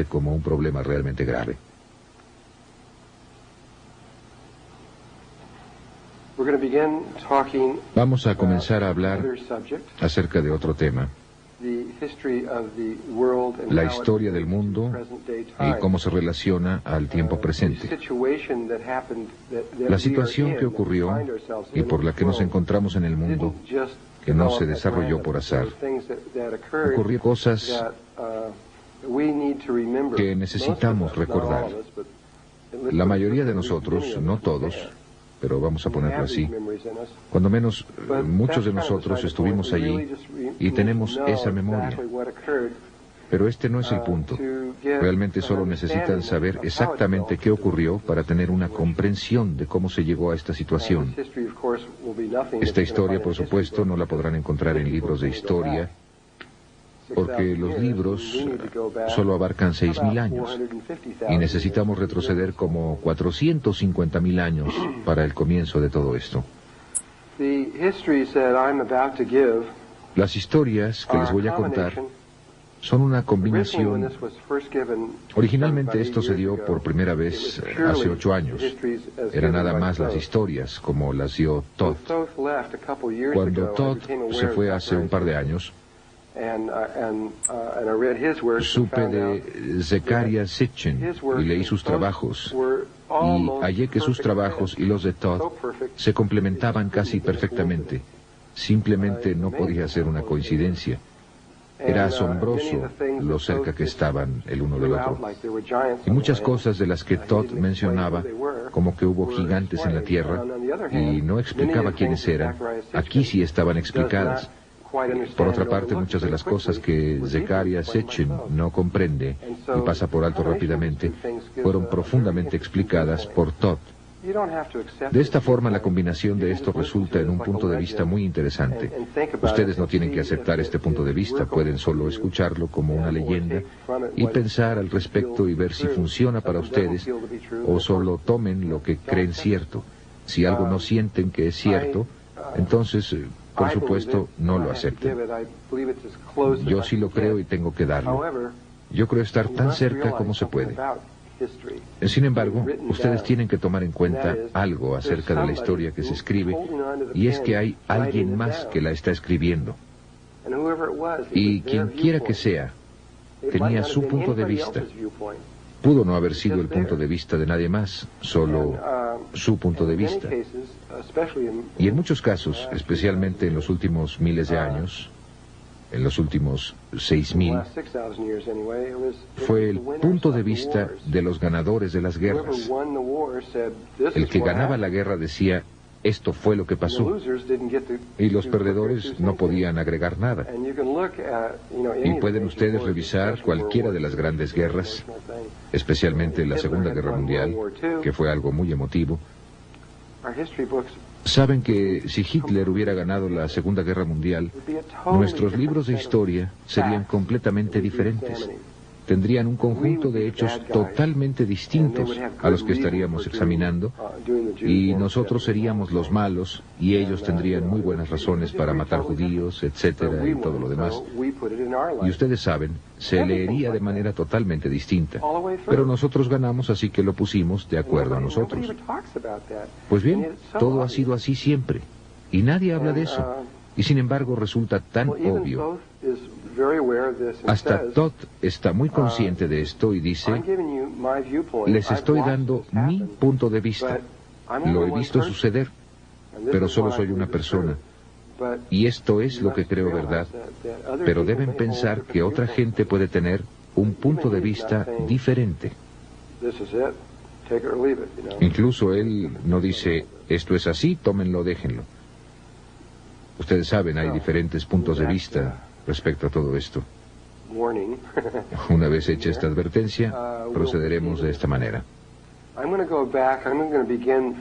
como un problema realmente grave. Vamos a comenzar a hablar acerca de otro tema, la historia del mundo y cómo se relaciona al tiempo presente. La situación que ocurrió y por la que nos encontramos en el mundo, que no se desarrolló por azar. Ocurrió cosas que necesitamos recordar. La mayoría de nosotros, no todos, pero vamos a ponerlo así, cuando menos muchos de nosotros estuvimos allí y tenemos esa memoria. Pero este no es el punto. Realmente solo necesitan saber exactamente qué ocurrió para tener una comprensión de cómo se llegó a esta situación. Esta historia, por supuesto, no la podrán encontrar en libros de historia, porque los libros solo abarcan 6.000 años y necesitamos retroceder como 450.000 años para el comienzo de todo esto. Las historias que les voy a contar son una combinación. Originalmente esto se dio por primera vez hace 8 años. Eran nada más las historias, como las dio Todd. Cuando Todd se fue hace un par de años, supe de Zecharia Sitchin y leí sus trabajos, y hallé que sus trabajos y los de Todd se complementaban casi perfectamente. Simplemente no podía ser una coincidencia. Era asombroso lo cerca que estaban el uno del otro. Y muchas cosas de las que Todd mencionaba, como que hubo gigantes en la Tierra, y no explicaba quiénes eran, aquí sí estaban explicadas. Por otra parte, muchas de las cosas que Zecharia Sitchin no comprende y pasa por alto rápidamente, fueron profundamente explicadas por Todd. De esta forma, la combinación de esto resulta en un punto de vista muy interesante. Ustedes no tienen que aceptar este punto de vista, pueden solo escucharlo como una leyenda y pensar al respecto y ver si funciona para ustedes, o solo tomen lo que creen cierto. Si algo no sienten que es cierto, entonces, por supuesto, no lo acepten. Yo sí lo creo y tengo que darlo. Yo creo estar tan cerca como se puede. Sin embargo, ustedes tienen que tomar en cuenta algo acerca de la historia que se escribe, y es que hay alguien más que la está escribiendo. Y quien quiera que sea, tenía su punto de vista. Pudo no haber sido el punto de vista de nadie más, solo su punto de vista. Y en muchos casos, especialmente en los últimos miles de años, en los últimos 6.000, fue el punto de vista de los ganadores de las guerras. El que ganaba la guerra decía, esto fue lo que pasó, y los perdedores no podían agregar nada. Y pueden ustedes revisar cualquiera de las grandes guerras, especialmente la Segunda Guerra Mundial, que fue algo muy emotivo. Saben que si Hitler hubiera ganado la Segunda Guerra Mundial, nuestros libros de historia serían completamente diferentes. Tendrían un conjunto de hechos totalmente distintos a los que estaríamos examinando, y nosotros seríamos los malos, y ellos tendrían muy buenas razones para matar judíos, etcétera, y todo lo demás. Y ustedes saben, se leería de manera totalmente distinta. Pero nosotros ganamos, así que lo pusimos de acuerdo a nosotros. Pues bien, todo ha sido así siempre, y nadie habla de eso. Y sin embargo resulta tan obvio. Hasta Todd está muy consciente de esto y dice, les estoy dando mi punto de vista. Lo he visto suceder, pero solo soy una persona. Y esto es lo que creo verdad. Pero deben pensar que otra gente puede tener un punto de vista diferente. Incluso él no dice, esto es así, tómenlo, déjenlo. Ustedes saben, hay diferentes puntos de vista respecto a todo esto. Una vez hecha esta advertencia, procederemos de esta manera.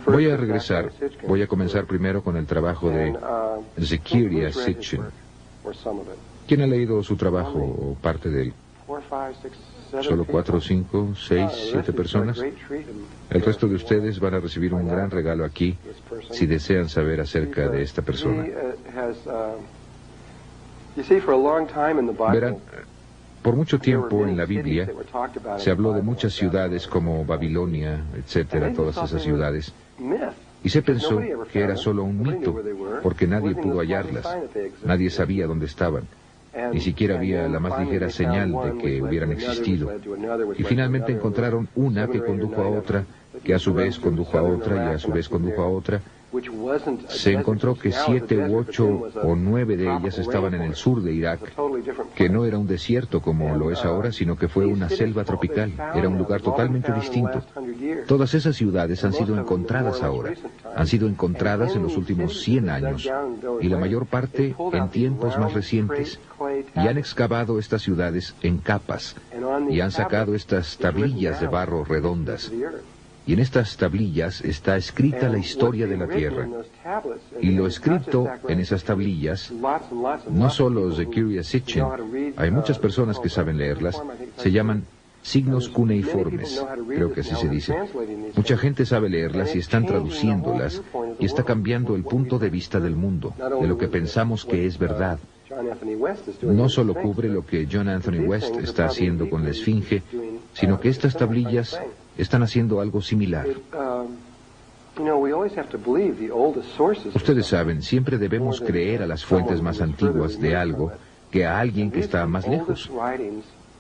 Voy a regresar. Voy a comenzar primero con el trabajo de Zecharia Sitchin. ¿Quién ha leído su trabajo o parte de él? Solo 4, 5, 6, 7 personas. El resto de ustedes van a recibir un gran regalo aquí si desean saber acerca de esta persona. Verán, Por mucho tiempo en la Biblia se habló de muchas ciudades como Babilonia, etcétera, todas esas ciudades, y se pensó que era solo un mito, porque nadie pudo hallarlas, nadie sabía dónde estaban, ni siquiera había la más ligera señal de que hubieran existido. Y finalmente encontraron una que condujo a otra, que a su vez condujo a otra y a su vez condujo a otra. Se encontró que 7 u 8 o 9 de ellas estaban en el sur de Irak, que no era un desierto como lo es ahora, sino que fue una selva tropical, era un lugar totalmente distinto. Todas esas ciudades han sido encontradas ahora, han sido encontradas en los últimos 100 años, y la mayor parte en tiempos más recientes, y han excavado estas ciudades en capas, y han sacado estas tablillas de barro redondas. Y en estas tablillas está escrita la historia de la Tierra. Y lo escrito en esas tablillas, no solo Zecharia Sitchin, hay muchas personas que saben leerlas, se llaman signos cuneiformes, creo que así se dice. Mucha gente sabe leerlas y están traduciéndolas, y está cambiando el punto de vista del mundo, de lo que pensamos que es verdad. No solo cubre lo que John Anthony West está haciendo con la Esfinge, sino que estas tablillas están haciendo algo similar. Ustedes saben, siempre debemos creer a las fuentes más antiguas de algo que a alguien que está más lejos.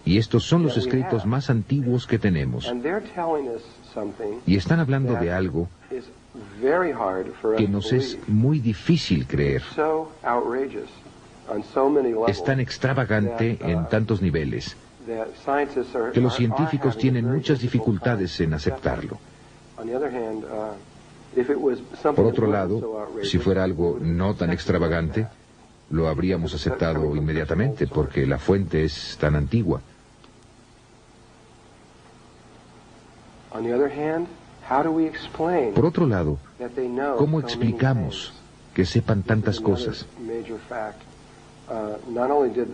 Y estos son los escritos más antiguos que tenemos. Y están hablando de algo que nos es muy difícil creer. Es tan extravagante en tantos niveles que los científicos tienen muchas dificultades en aceptarlo. Por otro lado, si fuera algo no tan extravagante, lo habríamos aceptado inmediatamente, porque la fuente es tan antigua. Por otro lado, ¿cómo explicamos que sepan tantas cosas?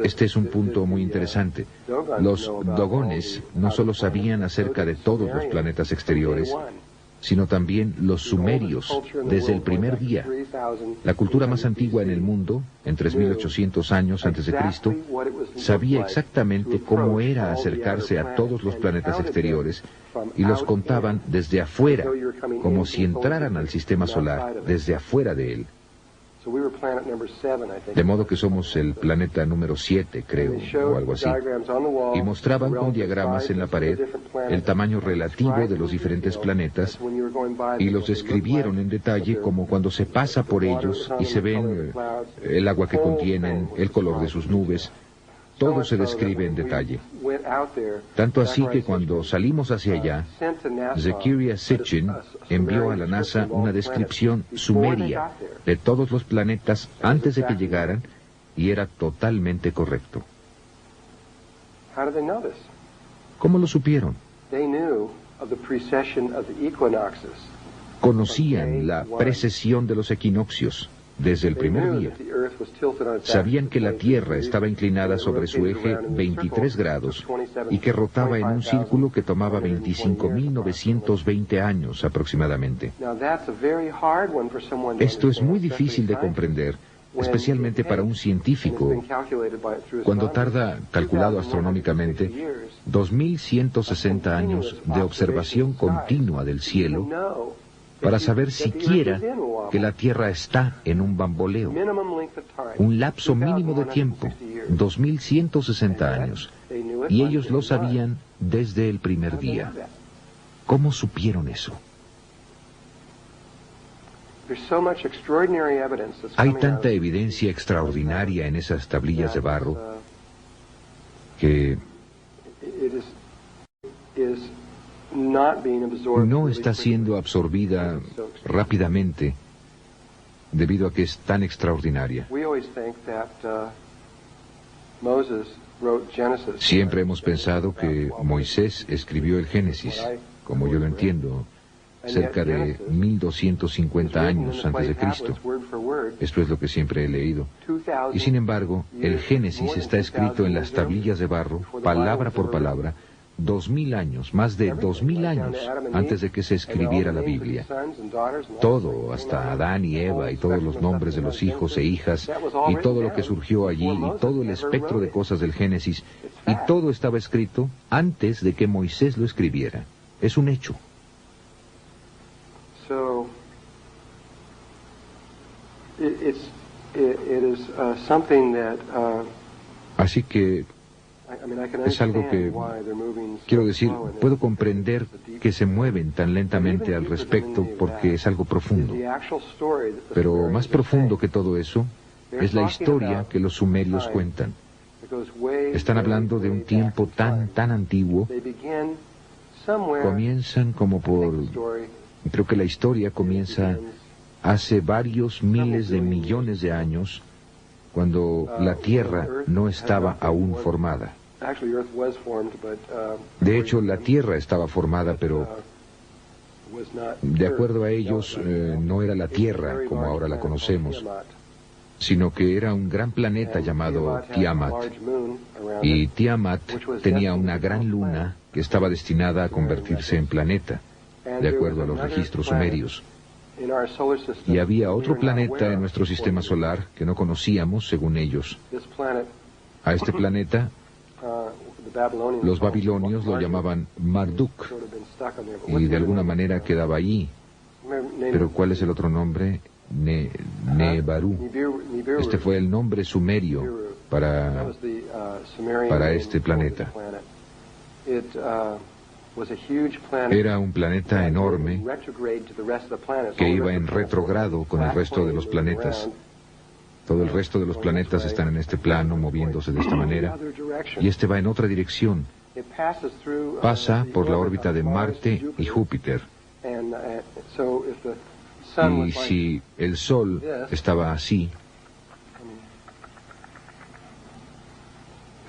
Este es un punto muy interesante. Los dogones no solo sabían acerca de todos los planetas exteriores, sino también los sumerios, desde el primer día. La cultura más antigua en el mundo, en 3.800 años antes de Cristo, sabía exactamente cómo era acercarse a todos los planetas exteriores, y los contaban desde afuera, como si entraran al sistema solar, desde afuera de él. De modo que somos el planeta número 7, creo, o algo así. Y mostraban con diagramas en la pared el tamaño relativo de los diferentes planetas, y los describieron en detalle, como cuando se pasa por ellos y se ven el agua que contienen, el color de sus nubes. Todo se describe en detalle. Tanto así que cuando salimos hacia allá, Zecharia Sitchin envió a la NASA una descripción sumeria de todos los planetas antes de que llegaran, y era totalmente correcto. ¿Cómo lo supieron? Conocían la precesión de los equinoccios desde el primer día. Sabían que la Tierra estaba inclinada sobre su eje 23 grados y que rotaba en un círculo que tomaba 25.920 años aproximadamente. Esto es muy difícil de comprender, especialmente para un científico, cuando tarda, calculado astronómicamente, 2.160 años de observación continua del cielo para saber siquiera que la Tierra está en un bamboleo. Un lapso mínimo de tiempo, 2.160 años. Y ellos lo sabían desde el primer día. ¿Cómo supieron eso? Hay tanta evidencia extraordinaria en esas tablillas de barro que no está siendo absorbida rápidamente debido a que es tan extraordinaria. Siempre hemos pensado que Moisés escribió el Génesis, como yo lo entiendo, cerca de 1250 años antes de Cristo. Esto es lo que siempre he leído. Y sin embargo, el Génesis está escrito en las tablillas de barro, palabra por palabra, 2000 años, más de 2000 años, antes de que se escribiera la Biblia. Todo, hasta Adán y Eva, y todos los nombres de los hijos e hijas, y todo lo que surgió allí, y todo el espectro de cosas del Génesis, y todo estaba escrito antes de que Moisés lo escribiera. Es un hecho. Así que es algo que, quiero decir, puedo comprender que se mueven tan lentamente al respecto porque es algo profundo. Pero más profundo que todo eso es la historia que los sumerios cuentan. Están hablando de un tiempo tan antiguo. Comienzan como por... Creo que la historia comienza hace varios miles de millones de años, cuando la Tierra no estaba aún formada. De hecho, la Tierra estaba formada, pero de acuerdo a ellos, no era la Tierra como ahora la conocemos, sino que era un gran planeta llamado Tiamat. Y Tiamat tenía una gran luna que estaba destinada a convertirse en planeta, de acuerdo a los registros sumerios. Y había otro planeta en nuestro sistema solar que no conocíamos, según ellos. A este planeta, los babilonios lo llamaban Marduk, y de alguna manera quedaba allí. Pero ¿cuál es el otro nombre? Nebaru. Este fue el nombre sumerio para este planeta. Era un planeta enorme que iba en retrogrado con el resto de los planetas. Todo el resto de los planetas están en este plano, moviéndose de esta manera, y este va en otra dirección. Pasa por la órbita de Marte y Júpiter. Y si el Sol estaba así,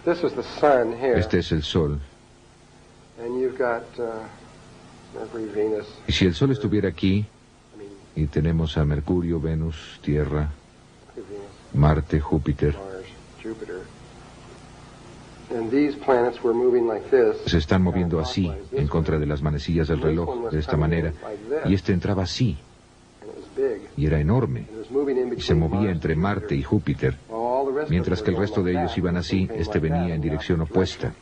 este es el Sol. Y si el Sol estuviera aquí, y tenemos a Mercurio, Venus, Tierra, Marte, Júpiter, se están moviendo así, en contra de las manecillas del reloj, de esta manera, y este entraba así, y era enorme, y se movía entre Marte y Júpiter, mientras que el resto de ellos iban así, este venía en dirección opuesta.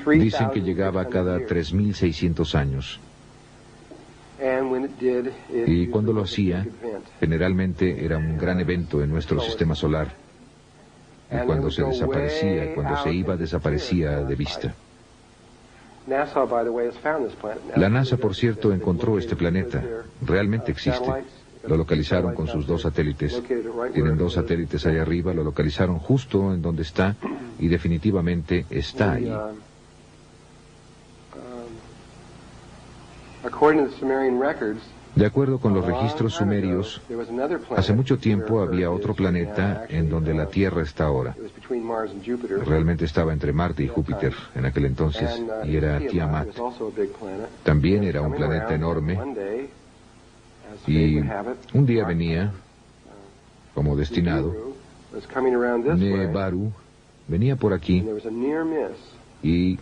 Dicen que llegaba cada 3.600 años. Y cuando lo hacía, generalmente era un gran evento en nuestro sistema solar. Y cuando se desaparecía, cuando se iba, desaparecía de vista. La NASA, por cierto, encontró este planeta. Realmente existe. Lo localizaron con sus 2 satélites. Tienen 2 satélites allá arriba, lo localizaron justo en donde está, y definitivamente está ahí. De acuerdo con los registros sumerios, hace mucho tiempo había otro planeta en donde la Tierra está ahora. Realmente estaba entre Marte y Júpiter en aquel entonces, y era Tiamat. También era un planeta enorme, y un día venía, como destinado, Nebaru venía por aquí y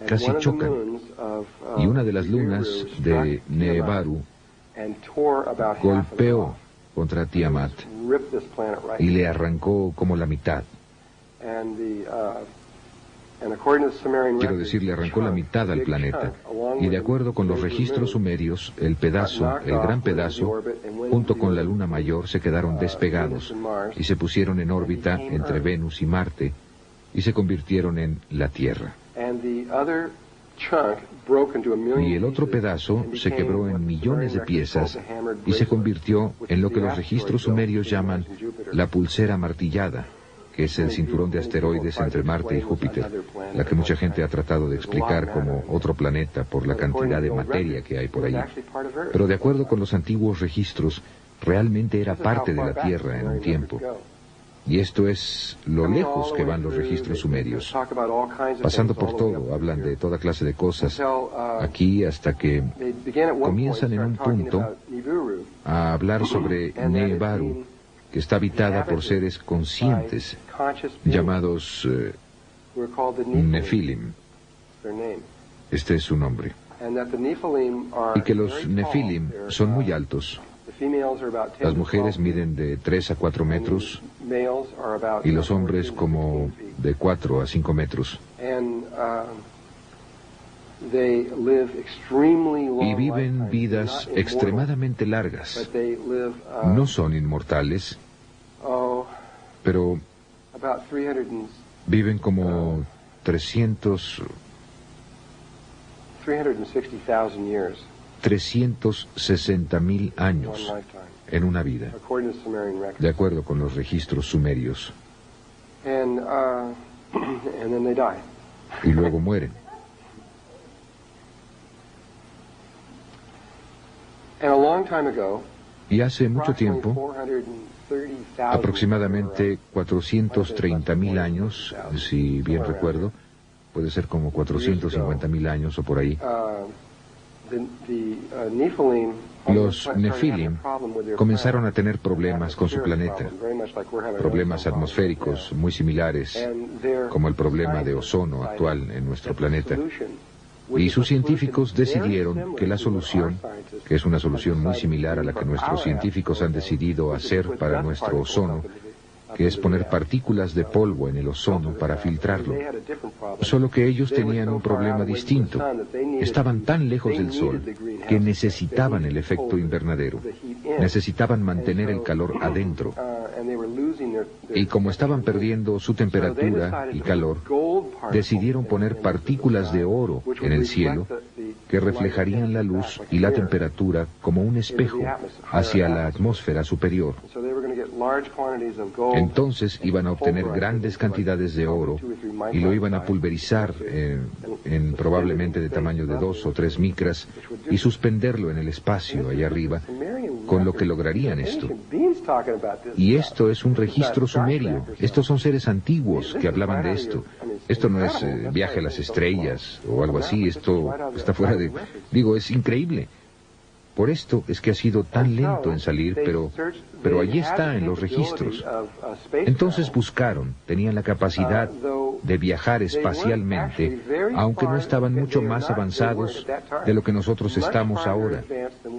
casi chocan. Y una de las lunas de Nebaru golpeó contra Tiamat y le arrancó como la mitad. Quiero decir, le arrancó la mitad al planeta. Y de acuerdo con los registros sumerios, el gran pedazo, junto con la luna mayor, se quedaron despegados y se pusieron en órbita entre Venus y Marte y se convirtieron en la Tierra. Y el otro pedazo se quebró en millones de piezas y se convirtió en lo que los registros sumerios llaman la pulsera martillada, que es el cinturón de asteroides entre Marte y Júpiter, la que mucha gente ha tratado de explicar como otro planeta por la cantidad de materia que hay por allí. Pero de acuerdo con los antiguos registros, realmente era parte de la Tierra en un tiempo. Y esto es lo lejos que van los registros sumerios. Pasando por todo, hablan de toda clase de cosas, aquí hasta que comienzan en un punto a hablar sobre Nebaru, que está habitada por seres conscientes, llamados Nefilim. Este es su nombre. Y que los Nefilim son muy altos. Las mujeres miden de 3 a 4 metros y los hombres como de 4 a 5 metros. Y viven vidas extremadamente largas. No son inmortales, pero viven como 360.000 años en una vida, de acuerdo con los registros sumerios. Y luego mueren. Y hace mucho tiempo, aproximadamente 430.000 años, si bien recuerdo, puede ser como 450.000 años o por ahí, los Nefilim comenzaron a tener problemas con su planeta, problemas atmosféricos muy similares, como el problema de ozono actual en nuestro planeta. Y sus científicos decidieron que la solución, que es una solución muy similar a la que nuestros científicos han decidido hacer para nuestro ozono, que es poner partículas de polvo en el ozono para filtrarlo. Solo que ellos tenían un problema distinto. Estaban tan lejos del Sol que necesitaban el efecto invernadero. Necesitaban mantener el calor adentro. Y como estaban perdiendo su temperatura y calor, decidieron poner partículas de oro en el cielo que reflejarían la luz y la temperatura como un espejo hacia la atmósfera superior. Entonces iban a obtener grandes cantidades de oro y lo iban a pulverizar en probablemente de tamaño de 2 o 3 micras y suspenderlo en el espacio allá arriba, con lo que lograrían esto. Y esto es un registro sumerio. Estos son seres antiguos que hablaban de esto. Esto no es viaje a las estrellas o algo así. Esto está fuera de... Digo, es increíble. Por esto es que ha sido tan lento en salir, pero allí está en los registros. Entonces buscaron, tenían la capacidad de viajar espacialmente, aunque no estaban mucho más avanzados de lo que nosotros estamos ahora.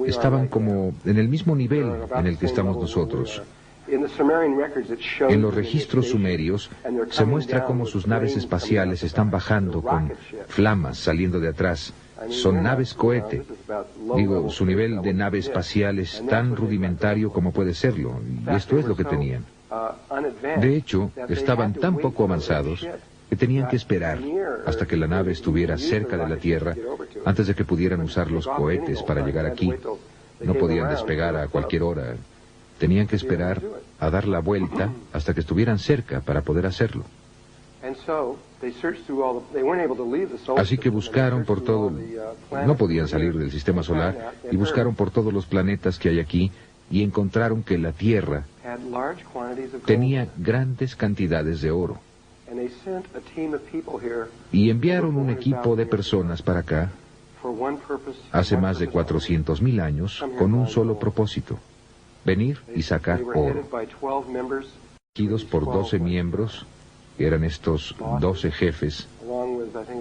Estaban como en el mismo nivel en el que estamos nosotros. En los registros sumerios se muestra cómo sus naves espaciales están bajando con flamas saliendo de atrás. Son naves cohete. Digo, su nivel de nave espacial es tan rudimentario como puede serlo, y esto es lo que tenían. De hecho, estaban tan poco avanzados que tenían que esperar hasta que la nave estuviera cerca de la Tierra antes de que pudieran usar los cohetes para llegar aquí. No podían despegar a cualquier hora. Tenían que esperar a dar la vuelta hasta que estuvieran cerca para poder hacerlo. Así que buscaron por todo, no podían salir del sistema solar, y buscaron por todos los planetas que hay aquí, y encontraron que la Tierra tenía grandes cantidades de oro. Y enviaron un equipo de personas para acá, hace más de 400.000 años, con un solo propósito: venir y sacar oro. Elegidos por 12 miembros, que eran estos 12 jefes,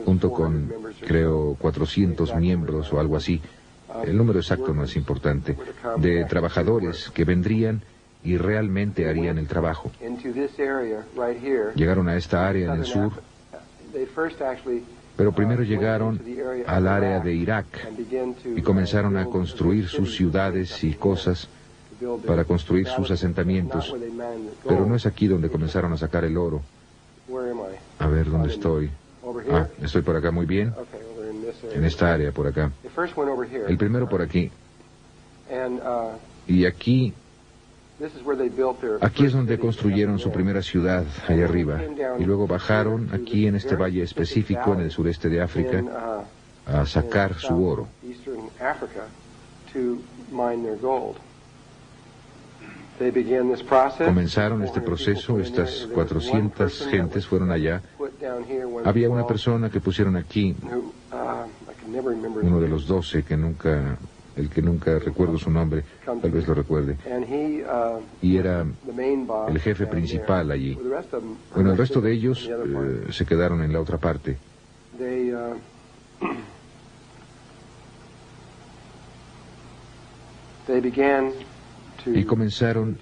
junto con, creo, 400 miembros o algo así. El número exacto no es importante, de trabajadores que vendrían y realmente harían el trabajo. Llegaron a esta área en el sur, pero primero llegaron al área de Irak y comenzaron a construir sus ciudades y cosas para construir sus asentamientos. Pero no es aquí donde comenzaron a sacar el oro. A ver, ¿dónde estoy? Ah, estoy por acá, muy bien. En esta área, por acá. El primero por aquí. Y aquí es donde construyeron su primera ciudad, allá arriba. Y luego bajaron aquí en este valle específico, en el sureste de África, a sacar su oro. Comenzaron este proceso, estas 400 gentes fueron allá. Había una persona que pusieron aquí, uno de los 12 que nunca el que nunca recuerdo su nombre, tal vez lo recuerde, y era el jefe principal allí. Bueno, el resto de ellos se quedaron en la otra parte. Y comenzaron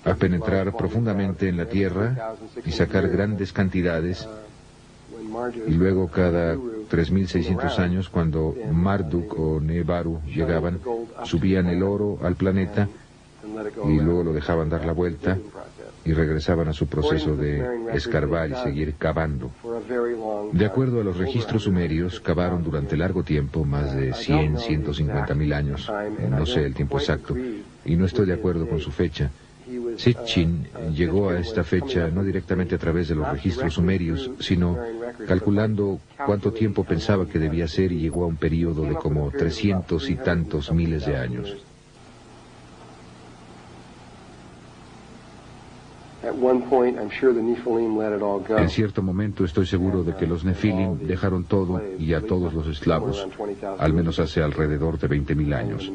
a penetrar profundamente en la tierra y sacar grandes cantidades. Y luego cada 3.600 años, cuando Marduk o Nebaru llegaban, subían el oro al planeta y luego lo dejaban dar la vuelta y regresaban a su proceso de escarbar y seguir cavando. De acuerdo a los registros sumerios, cavaron durante largo tiempo, más de 100, 150.000 años, no sé el tiempo exacto, y no estoy de acuerdo con su fecha. Sitchin llegó a esta fecha no directamente a través de los registros sumerios, sino calculando cuánto tiempo pensaba que debía ser, y llegó a un período de como 300 y tantos miles de años. En cierto momento estoy seguro de que los Nefilim dejaron todo y a todos los esclavos, al menos hace alrededor de 20.000 años,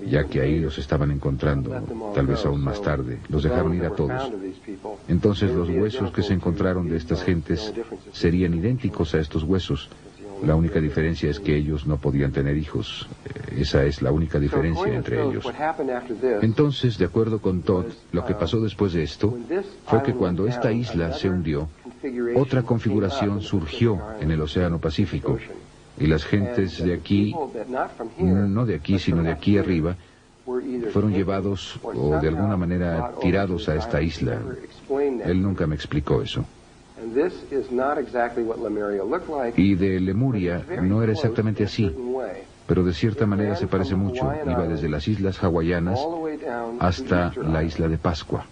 ya que ahí los estaban encontrando, tal vez aún más tarde, los dejaron ir a todos. Entonces los huesos que se encontraron de estas gentes serían idénticos a estos huesos. La única diferencia es que ellos no podían tener hijos. Esa es la única diferencia entre ellos. Entonces, de acuerdo con Todd, lo que pasó después de esto fue que cuando esta isla se hundió, otra configuración surgió en el Océano Pacífico. Y las gentes de aquí, no de aquí, sino de aquí arriba, fueron llevados o de alguna manera tirados a esta isla. Él nunca me explicó eso. Y de Lemuria no era exactamente así, pero de cierta manera se parece mucho. Iba desde las islas hawaianas hasta la isla de Pascua.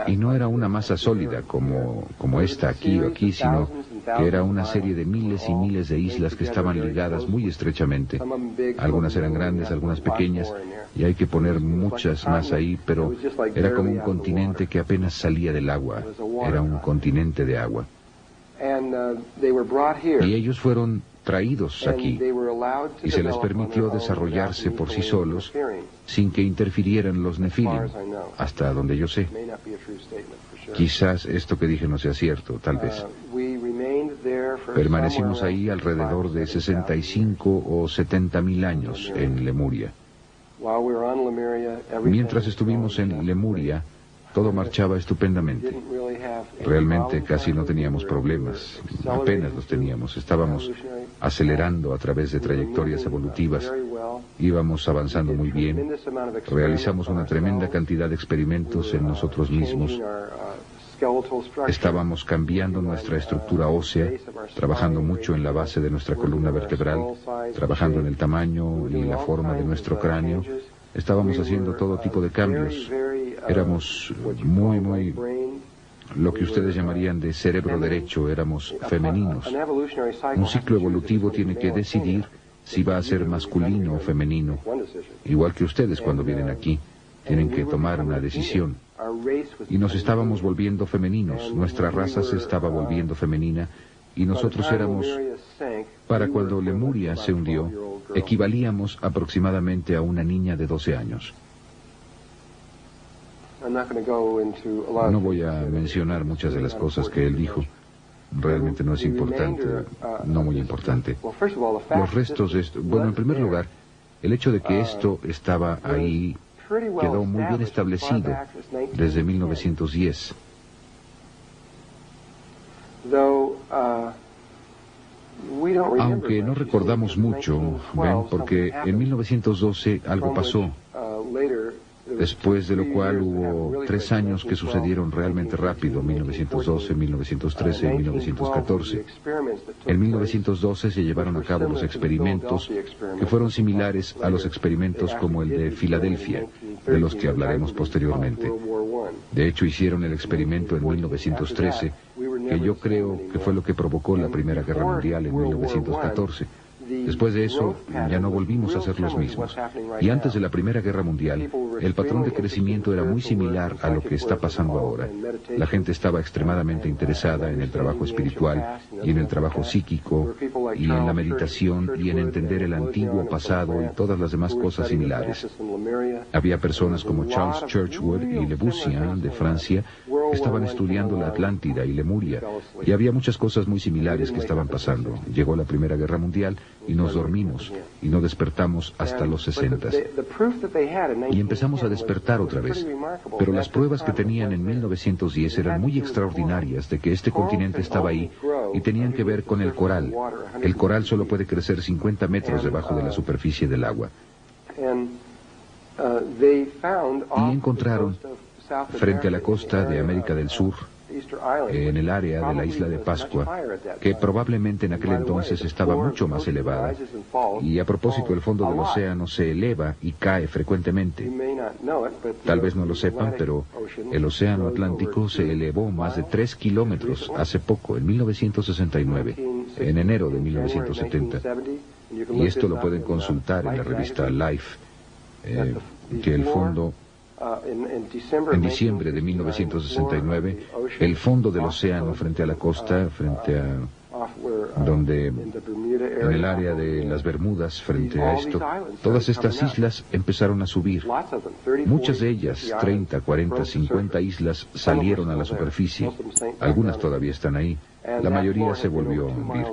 Y no era una masa sólida como esta aquí o aquí, sino que era una serie de miles y miles de islas que estaban ligadas muy estrechamente. Algunas eran grandes, algunas pequeñas, y hay que poner muchas más ahí, pero era como un continente que apenas salía del agua. Era un continente de agua. Y ellos fueron traídos aquí, y se les permitió desarrollarse por sí solos, sin que interfirieran los Nefilim, hasta donde yo sé. Quizás esto que dije no sea cierto, tal vez. Permanecimos ahí alrededor de 65 o 70.000 años en Lemuria. Mientras estuvimos en Lemuria, todo marchaba estupendamente. Realmente casi no teníamos problemas, apenas los teníamos. Estábamos acelerando a través de trayectorias evolutivas, íbamos avanzando muy bien, realizamos una tremenda cantidad de experimentos en nosotros mismos. Estábamos cambiando nuestra estructura ósea, trabajando mucho en la base de nuestra columna vertebral, trabajando en el tamaño y la forma de nuestro cráneo. Estábamos haciendo todo tipo de cambios. Éramos muy, lo que ustedes llamarían de cerebro derecho, éramos femeninos. Un ciclo evolutivo tiene que decidir si va a ser masculino o femenino. Igual que ustedes cuando vienen aquí, tienen que tomar una decisión. Y nos estábamos volviendo femeninos, nuestra raza se estaba volviendo femenina, y nosotros éramos, para cuando Lemuria se hundió, equivalíamos aproximadamente a una niña de 12 años. No voy a mencionar muchas de las cosas que él dijo. Realmente no es importante, no muy importante. Los restos de esto, bueno, en primer lugar, el hecho de que esto estaba ahí quedó muy bien establecido desde 1910. Aunque no recordamos mucho, ven, porque en 1912 algo pasó, después de lo cual hubo 3 años que sucedieron realmente rápido, 1912, 1913 y 1914. En 1912 se llevaron a cabo los experimentos que fueron similares a los experimentos como el de Filadelfia, de los que hablaremos posteriormente. De hecho, hicieron el experimento en 1913, que yo creo que fue lo que provocó la Primera Guerra Mundial en 1914. Después de eso, ya no volvimos a ser los mismos. Y antes de la Primera Guerra Mundial, el patrón de crecimiento era muy similar a lo que está pasando ahora. La gente estaba extremadamente interesada en el trabajo espiritual y en el trabajo psíquico y en la meditación y en entender el antiguo pasado y todas las demás cosas similares. Había personas como Charles Churchward y Le Bussian de Francia que estaban estudiando la Atlántida y Lemuria, y había muchas cosas muy similares que estaban pasando. Llegó la Primera Guerra Mundial y nos dormimos y no despertamos hasta los 60. Y empezamos a despertar otra vez. Pero las pruebas que tenían en 1910 eran muy extraordinarias de que este continente estaba ahí y tenían que ver con el coral. El coral solo puede crecer 50 metros debajo de la superficie del agua. Y encontraron, frente a la costa de América del Sur, en el área de la isla de Pascua, que probablemente en aquel entonces estaba mucho más elevada. Y a propósito, el fondo del océano se eleva y cae frecuentemente. Tal vez no lo sepan, pero el océano Atlántico se elevó más de 3 kilómetros hace poco, en 1969, en enero de 1970. Y esto lo pueden consultar en la revista Life, que el fondo... En diciembre de 1969, el fondo del océano frente a la costa, frente a donde, en el área de las Bermudas, frente a esto, todas estas islas empezaron a subir. Muchas de ellas, 30, 40, 50 islas, salieron a la superficie. Algunas todavía están ahí. La mayoría se volvió a hundir.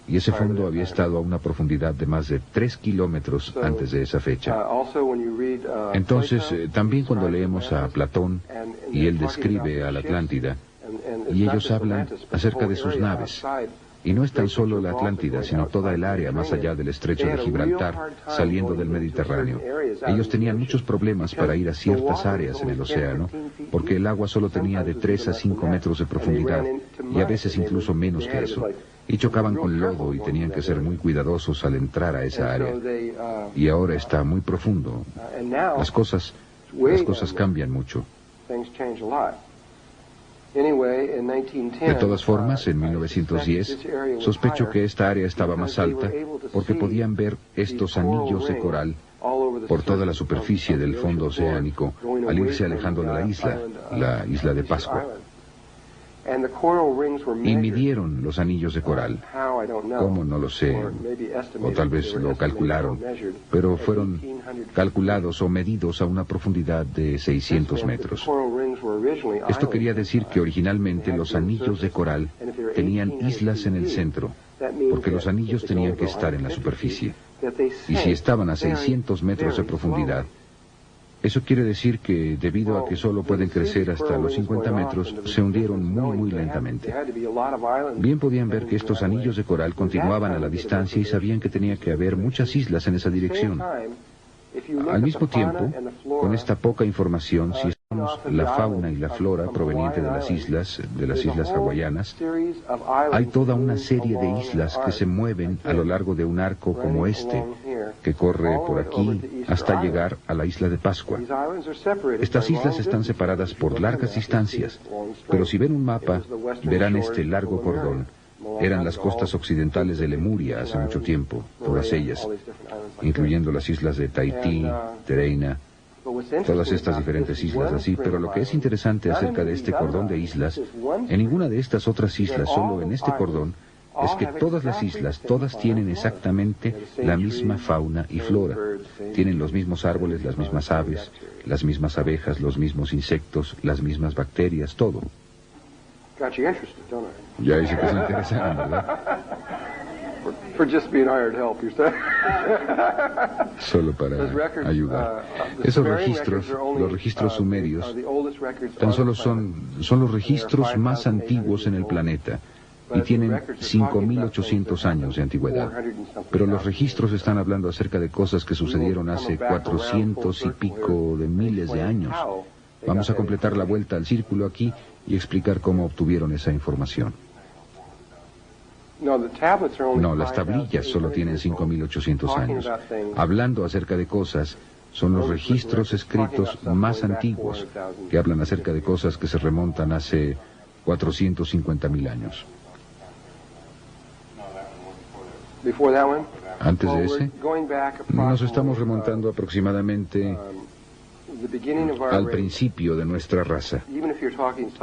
Y ese fondo había estado a una profundidad de más de 3 kilómetros antes de esa fecha. Entonces, también cuando leemos a Platón, y él describe a la Atlántida, y ellos hablan acerca de sus naves, y no es tan solo la Atlántida, sino toda el área más allá del estrecho de Gibraltar, saliendo del Mediterráneo. Ellos tenían muchos problemas para ir a ciertas áreas en el océano, porque el agua solo tenía de 3 a 5 metros de profundidad, y a veces incluso menos que eso. Y chocaban con lodo y tenían que ser muy cuidadosos al entrar a esa área. Y ahora está muy profundo. Las cosas cambian mucho. De todas formas, en 1910, sospecho que esta área estaba más alta porque podían ver estos anillos de coral por toda la superficie del fondo oceánico al irse alejando de la isla de Pascua. Y midieron los anillos de coral. ¿Cómo? No lo sé. O tal vez lo calcularon. Pero fueron calculados o medidos a una profundidad de 600 metros. Esto quería decir que originalmente los anillos de coral tenían islas en el centro, porque los anillos tenían que estar en la superficie. Y si estaban a 600 metros de profundidad, eso quiere decir que, debido a que solo pueden crecer hasta los 50 metros, se hundieron muy lentamente. Bien podían ver que estos anillos de coral continuaban a la distancia y sabían que tenía que haber muchas islas en esa dirección. Al mismo tiempo, con esta poca información, si estudiamos la fauna y la flora proveniente de las islas hawaianas, hay toda una serie de islas que se mueven a lo largo de un arco como este, que corre por aquí hasta llegar a la isla de Pascua. Estas islas están separadas por largas distancias, pero si ven un mapa, verán este largo cordón. Eran las costas occidentales de Lemuria hace mucho tiempo, todas ellas, incluyendo las islas de Tahití, Tereina, todas estas diferentes islas así. Pero lo que es interesante acerca de este cordón de islas, en ninguna de estas otras islas, solo en este cordón, es que todas las islas, todas tienen exactamente la misma fauna y flora. Tienen los mismos árboles, las mismas aves, las mismas abejas, los mismos insectos, las mismas bacterias, todo. Ya dice que se interesaron, ¿verdad? Solo para ayudar. Esos registros, los registros sumerios, tan solo son los registros más antiguos en el planeta y tienen 5.800 años de antigüedad. Pero los registros están hablando acerca de cosas que sucedieron hace 400 y pico de miles de años. Vamos a completar la vuelta al círculo aquí y explicar cómo obtuvieron esa información. No, las tablillas solo tienen 5.800 años. Hablando acerca de cosas, son los registros escritos más antiguos que hablan acerca de cosas que se remontan hace 450.000 años. Antes de ese, nos estamos remontando aproximadamente al principio de nuestra raza.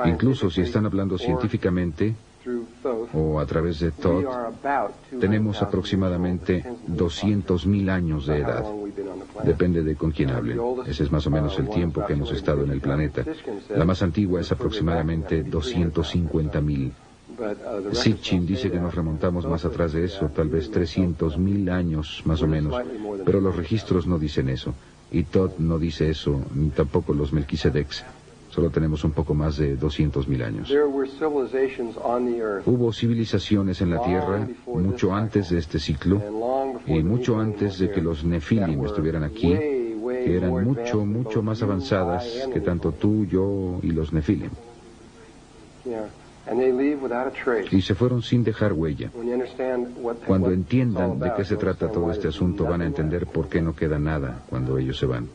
Incluso si están hablando científicamente o a través de Thoth, tenemos aproximadamente 200.000 años de edad. Depende de con quién hablen. Ese es más o menos el tiempo que hemos estado en el planeta. La más antigua es aproximadamente 250.000. Sitchin dice que nos remontamos más atrás de eso, tal vez 300.000 años más o menos, pero los registros no dicen eso. Y Thoth no dice eso, ni tampoco los Melquisedecs. Solo tenemos un poco más de 200.000 años. Hubo civilizaciones en la Tierra mucho antes de este ciclo y mucho antes de que los Nefilim estuvieran aquí, que eran mucho más avanzadas que tanto tú, yo y los Nefilim. Y se fueron sin dejar huella. Cuando entiendan de qué se trata todo este asunto, van a entender por qué no queda nada cuando ellos se van.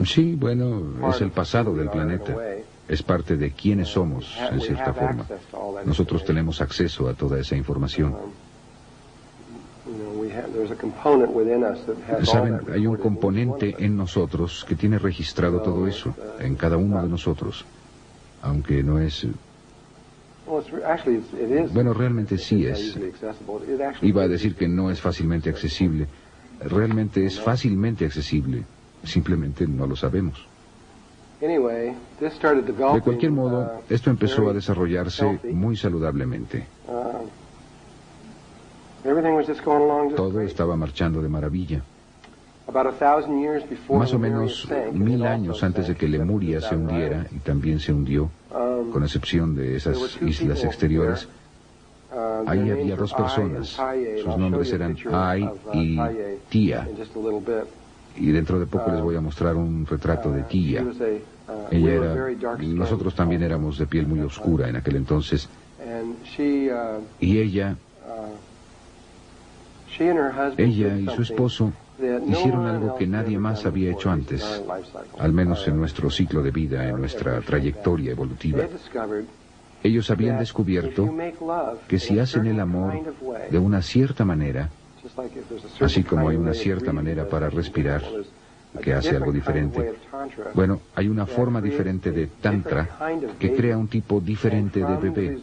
Sí, bueno, es el pasado del planeta. Es parte de quiénes somos, en cierta forma. Nosotros tenemos acceso a toda esa información. Saben, hay un componente en nosotros que tiene registrado todo eso, en cada uno de nosotros. Aunque no es... Bueno, realmente sí es. Iba a decir que no es fácilmente accesible. Realmente es fácilmente accesible. Simplemente no lo sabemos. De cualquier modo, esto empezó a desarrollarse muy saludablemente. Todo estaba marchando de maravilla. Más o menos 1000 años antes de que Lemuria se hundiera, y también se hundió, con excepción de esas islas exteriores, ahí había dos personas. Sus nombres eran Ai y Tia. Y dentro de poco les voy a mostrar un retrato de Tia. Ella era... Nosotros también éramos de piel muy oscura en aquel entonces. Y ella y su esposo hicieron algo que nadie más había hecho antes, al menos en nuestro ciclo de vida, en nuestra trayectoria evolutiva. Ellos habían descubierto que si hacen el amor de una cierta manera, así como hay una cierta manera para respirar, que hace algo diferente, bueno, hay una forma diferente de tantra que crea un tipo diferente de bebé,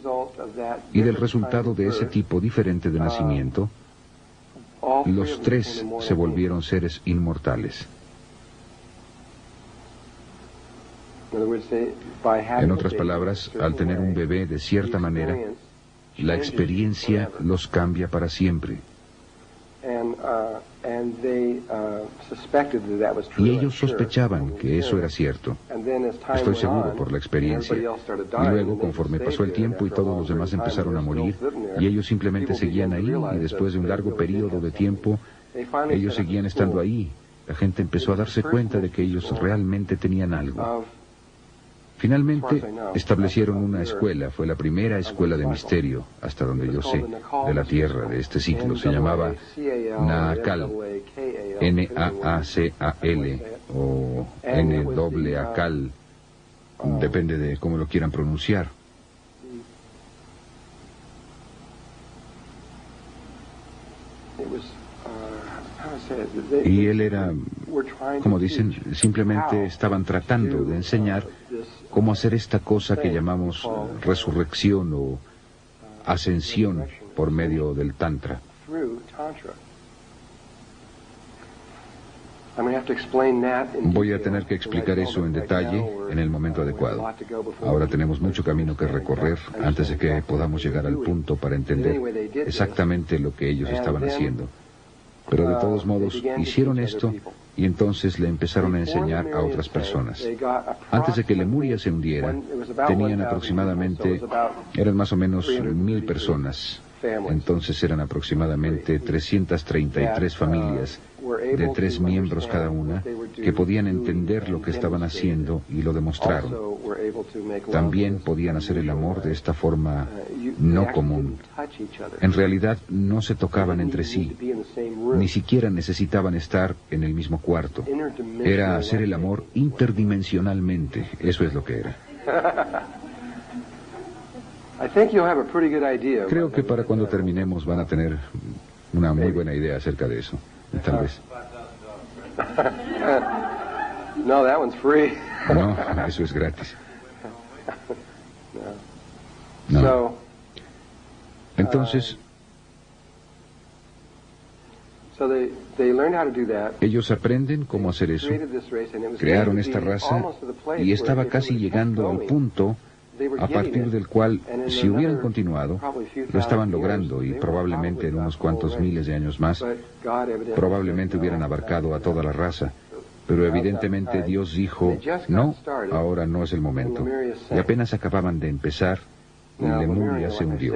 y del resultado de ese tipo diferente de nacimiento, los tres se volvieron seres inmortales. En otras palabras, al tener un bebé de cierta manera, la experiencia los cambia para siempre. Y ellos sospechaban que eso era cierto. Estoy seguro por la experiencia. Y luego, conforme pasó el tiempo y todos los demás empezaron a morir, y ellos simplemente seguían ahí, y después de un largo periodo de tiempo, ellos seguían estando ahí. La gente empezó a darse cuenta de que ellos realmente tenían algo. Finalmente, establecieron una escuela, fue la primera escuela de misterio, hasta donde yo sé, de la Tierra de este ciclo. Se llamaba Naacal, N-A-A-C-A-L, o N-A-A-Cal, depende de cómo lo quieran pronunciar. Y él era, como dicen, simplemente estaban tratando de enseñar cómo hacer esta cosa que llamamos resurrección o ascensión por medio del Tantra. Voy a tener que explicar eso en detalle en el momento adecuado. Ahora tenemos mucho camino que recorrer antes de que podamos llegar al punto para entender exactamente lo que ellos estaban haciendo. Pero de todos modos, hicieron esto y entonces le empezaron a enseñar a otras personas. Antes de que Lemuria se hundiera, tenían aproximadamente, eran más o menos 1000 personas. Entonces eran aproximadamente 333 familias de 3 miembros cada una que podían entender lo que estaban haciendo y lo demostraron. También podían hacer el amor de esta forma no común. En realidad no se tocaban entre sí, ni siquiera necesitaban estar en el mismo cuarto. Era hacer el amor interdimensionalmente, eso es lo que era. Creo que para cuando terminemos van a tener una muy buena idea acerca de eso. Tal vez. No, that one's free. No, eso es gratis. No. So, Entonces, they learned how to do that. ellos aprenden cómo hacer eso. Created this race, and it was Crearon getting to esta be raza almost to the place y where estaba if they casi were to keep llegando al going, punto they were a getting partir it. del cual, And in si hubieran another, continuado, probably a few lo estaban thousand logrando years, y they probablemente en were unos probably cuantos about the whole miles de años más, race. But God evidently probablemente said, hubieran "No, abarcado a toda la raza. Pero evidentemente Dios dijo, no, ahora no es el momento. Y apenas acababan de empezar, Lemuria se hundió.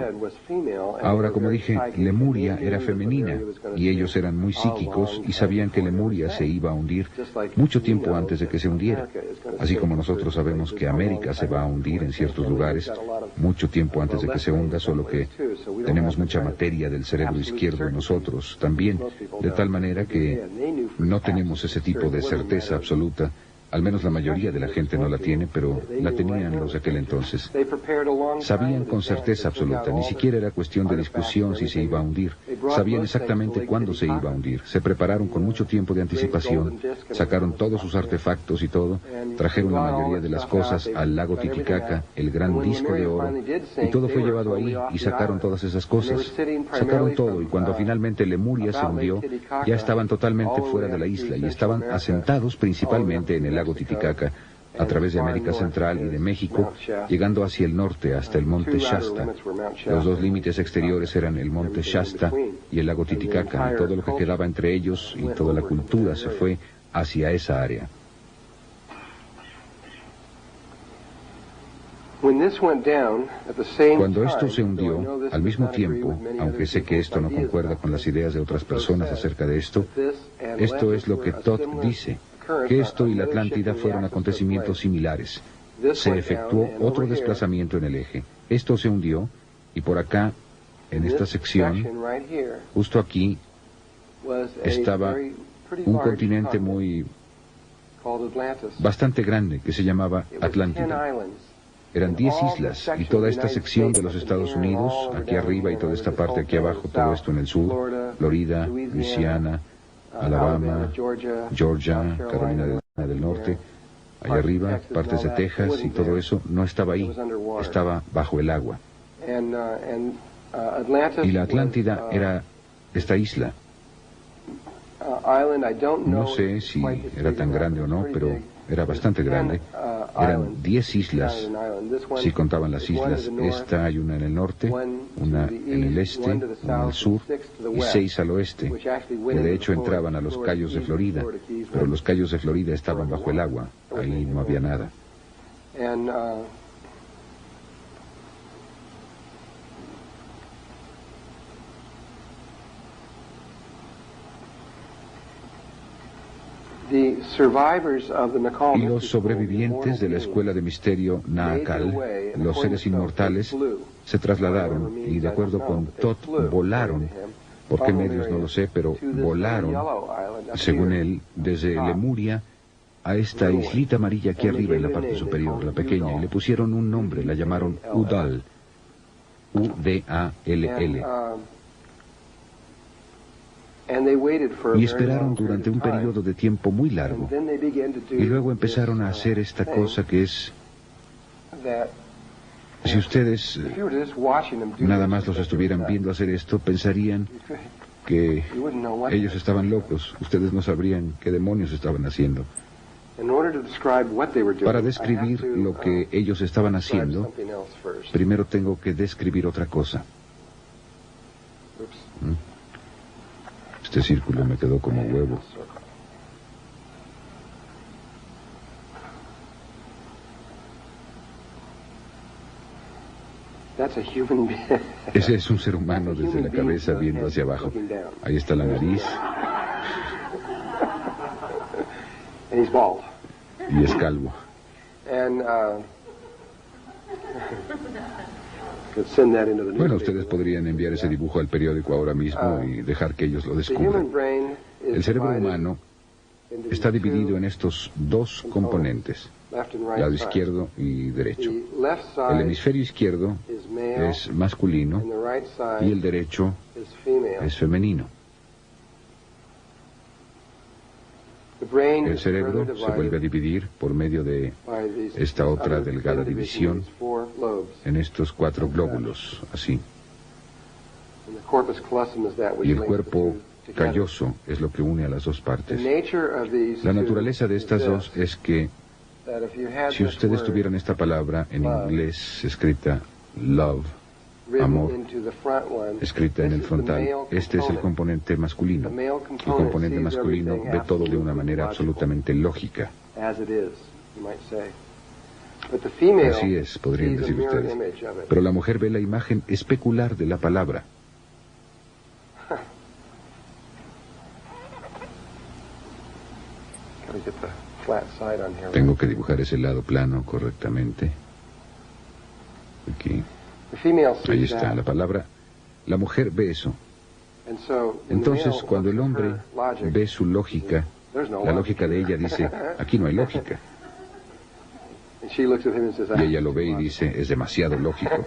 Ahora, como dije, Lemuria era femenina y ellos eran muy psíquicos y sabían que Lemuria se iba a hundir mucho tiempo antes de que se hundiera. Así como nosotros sabemos que América se va a hundir en ciertos lugares mucho tiempo antes de que se hunda, solo que tenemos mucha materia del cerebro izquierdo en nosotros también, de tal manera que no tenemos ese tipo de certeza absoluta. Al menos la mayoría de la gente no la tiene, pero la tenían los de aquel entonces. Sabían con certeza absoluta, ni siquiera era cuestión de discusión si se iba a hundir. Sabían exactamente cuándo se iba a hundir. Se prepararon con mucho tiempo de anticipación, sacaron todos sus artefactos y todo, trajeron la mayoría de las cosas al lago Titicaca, el gran disco de oro, y todo fue llevado ahí, y sacaron todas esas cosas. Sacaron todo, y cuando finalmente Lemuria se hundió, ya estaban totalmente fuera de la isla, y estaban asentados principalmente en el lago Titicaca, a través de América Central y de México, llegando hacia el norte hasta el monte Shasta. Los dos límites exteriores eran el monte Shasta y el lago Titicaca, y todo lo que quedaba entre ellos y toda la cultura se fue hacia esa área. Cuando esto se hundió, al mismo tiempo, aunque sé que esto no concuerda con las ideas de otras personas acerca de esto es lo que Todd dice, que esto y la Atlántida fueron acontecimientos similares. Se efectuó otro desplazamiento en el eje. Esto se hundió, y por acá, en esta sección, justo aquí, estaba un continente bastante grande que se llamaba Atlántida. Eran 10 islas, y toda esta sección de los Estados Unidos, aquí arriba y toda esta parte aquí abajo, todo esto en el sur, Florida, Luisiana, Alabama, Georgia, Carolina del Norte, allá arriba, partes de Texas y todo eso, no estaba ahí, estaba bajo el agua. Y la Atlántida era esta isla. No sé si era tan grande o no, pero era bastante grande. Eran 10 islas, si contaban las islas. Esta hay una en el norte, una en el este, una al sur y 6 al oeste, que de hecho entraban a los cayos de Florida, pero los cayos de Florida estaban bajo el agua, ahí no había nada. Y los sobrevivientes de la escuela de misterio Naakal, los seres inmortales, se trasladaron y, de acuerdo con Todd, volaron. ¿Por qué medios? No lo sé, pero volaron, según él, desde Lemuria a esta islita amarilla aquí arriba en la parte superior, la pequeña, y le pusieron un nombre, la llamaron Udall, U-D-A-L-L. Y esperaron durante un periodo de tiempo muy largo. Y luego empezaron a hacer esta cosa que es... Si ustedes nada más los estuvieran viendo hacer esto, pensarían que ellos estaban locos. Ustedes no sabrían qué demonios estaban haciendo. Para describir lo que ellos estaban haciendo, primero tengo que describir otra cosa. Este círculo me quedó como huevo. Ese es un ser humano desde la cabeza viendo hacia abajo. Ahí está la nariz. Y es calvo. Bueno, ustedes podrían enviar ese dibujo al periódico ahora mismo y dejar que ellos lo descubran. El cerebro humano está dividido en estos dos componentes, lado izquierdo y derecho. El hemisferio izquierdo es masculino y el derecho es femenino. El cerebro se vuelve a dividir por medio de esta otra delgada división en estos 4 glóbulos, así. Y el cuerpo calloso es lo que une a las dos partes. La naturaleza de estas dos es que si ustedes tuvieran esta palabra en inglés escrita love, amor, escrita en el frontal, este es el componente masculino. El componente masculino ve todo de una manera absolutamente lógica. Así es, podrían decir ustedes. Pero la mujer ve la imagen especular de la palabra. Tengo que dibujar ese lado plano correctamente. Aquí. Ahí está la palabra. La mujer ve eso. Entonces, cuando el hombre ve su lógica, la lógica de ella dice, aquí no hay lógica. Y ella lo ve y dice, es demasiado lógico.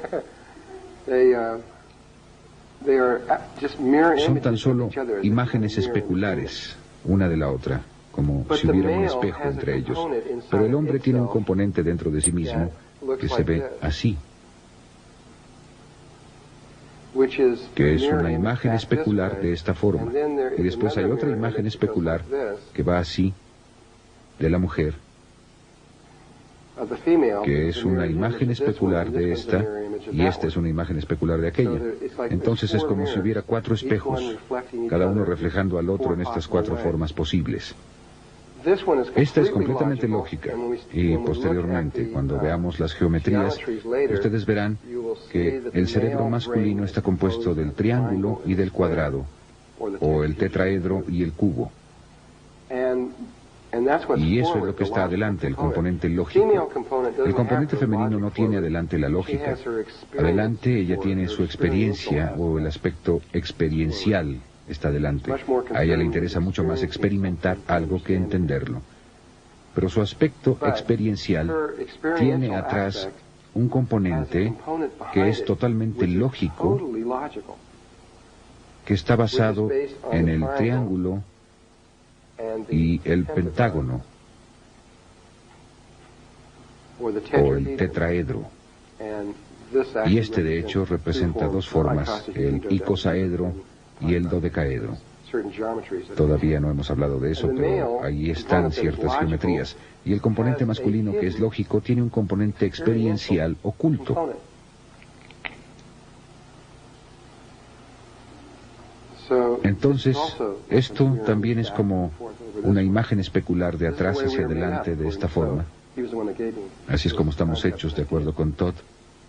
Son tan solo imágenes especulares, una de la otra, como si hubiera un espejo entre ellos. Pero el hombre tiene un componente dentro de sí mismo que se ve así, que es una imagen especular de esta forma. Y después hay otra imagen especular que va así, de la mujer, que es una imagen especular de esta, y esta es una imagen especular de aquella. Entonces es como si hubiera 4 espejos, cada uno reflejando al otro en estas 4 formas posibles. Esta es completamente lógica, y posteriormente, cuando veamos las geometrías, ustedes verán que el cerebro masculino está compuesto del triángulo y del cuadrado, o el tetraedro y el cubo. Y eso es lo que está adelante, el componente lógico. El componente femenino no tiene adelante la lógica. Adelante ella tiene su experiencia, o el aspecto experiencial está adelante. A ella le interesa mucho más experimentar algo que entenderlo. Pero su aspecto experiencial tiene atrás un componente que es totalmente lógico, que está basado en el triángulo y el pentágono, o el tetraedro. Y este de hecho representa 2 formas, el icosaedro y el dodecaedro. Todavía no hemos hablado de eso, pero ahí están ciertas geometrías. Y el componente masculino, que es lógico, tiene un componente experiencial oculto. Entonces, esto también es como una imagen especular de atrás hacia adelante de esta forma. Así es como estamos hechos, de acuerdo con Todd.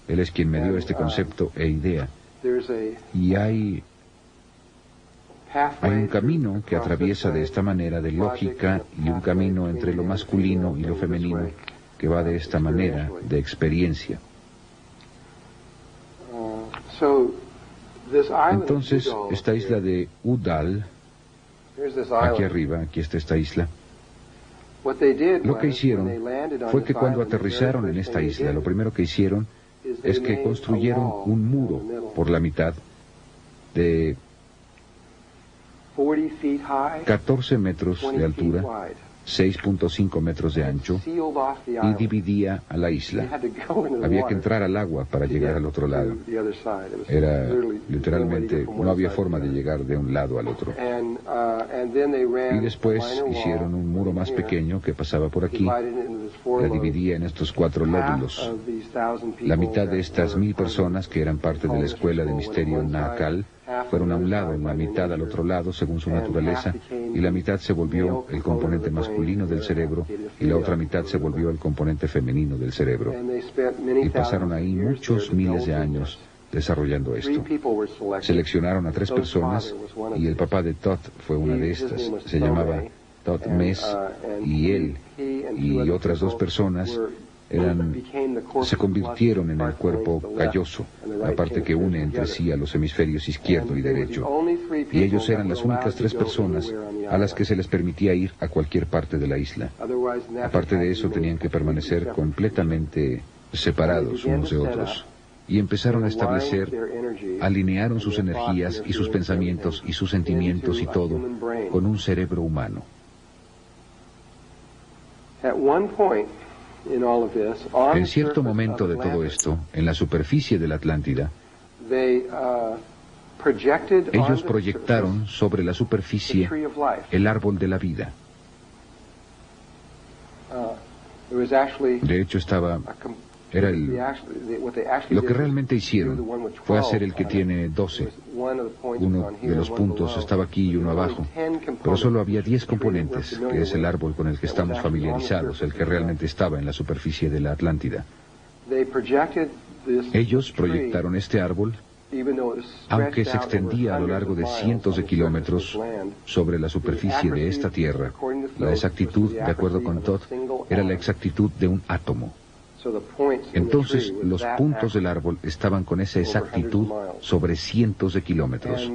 Él es quien me dio este concepto e idea. Y hay un camino que atraviesa de esta manera de lógica, y un camino entre lo masculino y lo femenino que va de esta manera de experiencia. Entonces, esta isla de Udall, aquí arriba, aquí está esta isla. Lo que hicieron fue que cuando aterrizaron en esta isla, lo primero que hicieron es que construyeron un muro por la mitad de 14 metros de altura, 6.5 metros de ancho, y dividía a la isla. Había que entrar al agua para llegar al otro lado. Era literalmente, no había forma de llegar de un lado al otro. Y después hicieron un muro más pequeño que pasaba por aquí. La dividía en estos 4 lóbulos. La mitad de estas 1000 personas que eran parte de la escuela de misterio Naacal fueron a un lado, la mitad al otro lado, según su naturaleza, y la mitad se volvió el componente masculino del cerebro, y la otra mitad se volvió el componente femenino del cerebro. Y pasaron ahí muchos miles de años desarrollando esto. Seleccionaron a 3 personas, y el papá de Todd fue una de estas. Se llamaba Todd Mess, y él y otras 2 personas se convirtieron en el cuerpo calloso, la parte que une entre sí a los hemisferios izquierdo y derecho. Y ellos eran las únicas 3 personas a las que se les permitía ir a cualquier parte de la isla. Aparte de eso, tenían que permanecer completamente separados unos de otros. Y empezaron a establecer, alinearon sus energías y sus pensamientos y sus sentimientos y todo con un cerebro humano. En cierto momento de todo esto, en la superficie de la Atlántida, ellos proyectaron sobre la superficie el árbol de la vida. De hecho, lo que realmente hicieron fue hacer el que tiene 12. Uno de los puntos estaba aquí y uno abajo, pero solo había 10 componentes, que es el árbol con el que estamos familiarizados, el que realmente estaba en la superficie de la Atlántida. Ellos proyectaron este árbol, aunque se extendía a lo largo de cientos de kilómetros sobre la superficie de esta tierra. La exactitud, de acuerdo con Todd, era la exactitud de un átomo. Entonces, los puntos del árbol estaban con esa exactitud sobre cientos de kilómetros.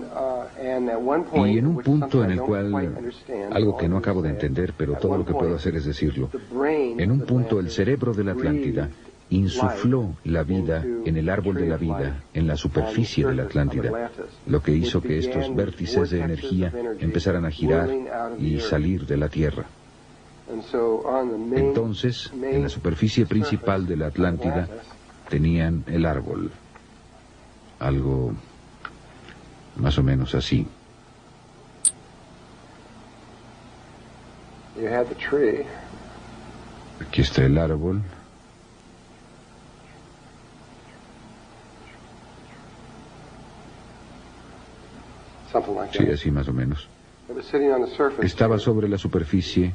Y en un punto en el cual, algo que no acabo de entender, pero todo lo que puedo hacer es decirlo, en un punto el cerebro de la Atlántida insufló la vida en el árbol de la vida, en la superficie de la Atlántida, lo que hizo que estos vértices de energía empezaran a girar y salir de la Tierra. Entonces, en la superficie principal de la Atlántida, tenían el árbol. Algo más o menos así. Aquí está el árbol. Sí, así más o menos. Estaba sobre la superficie,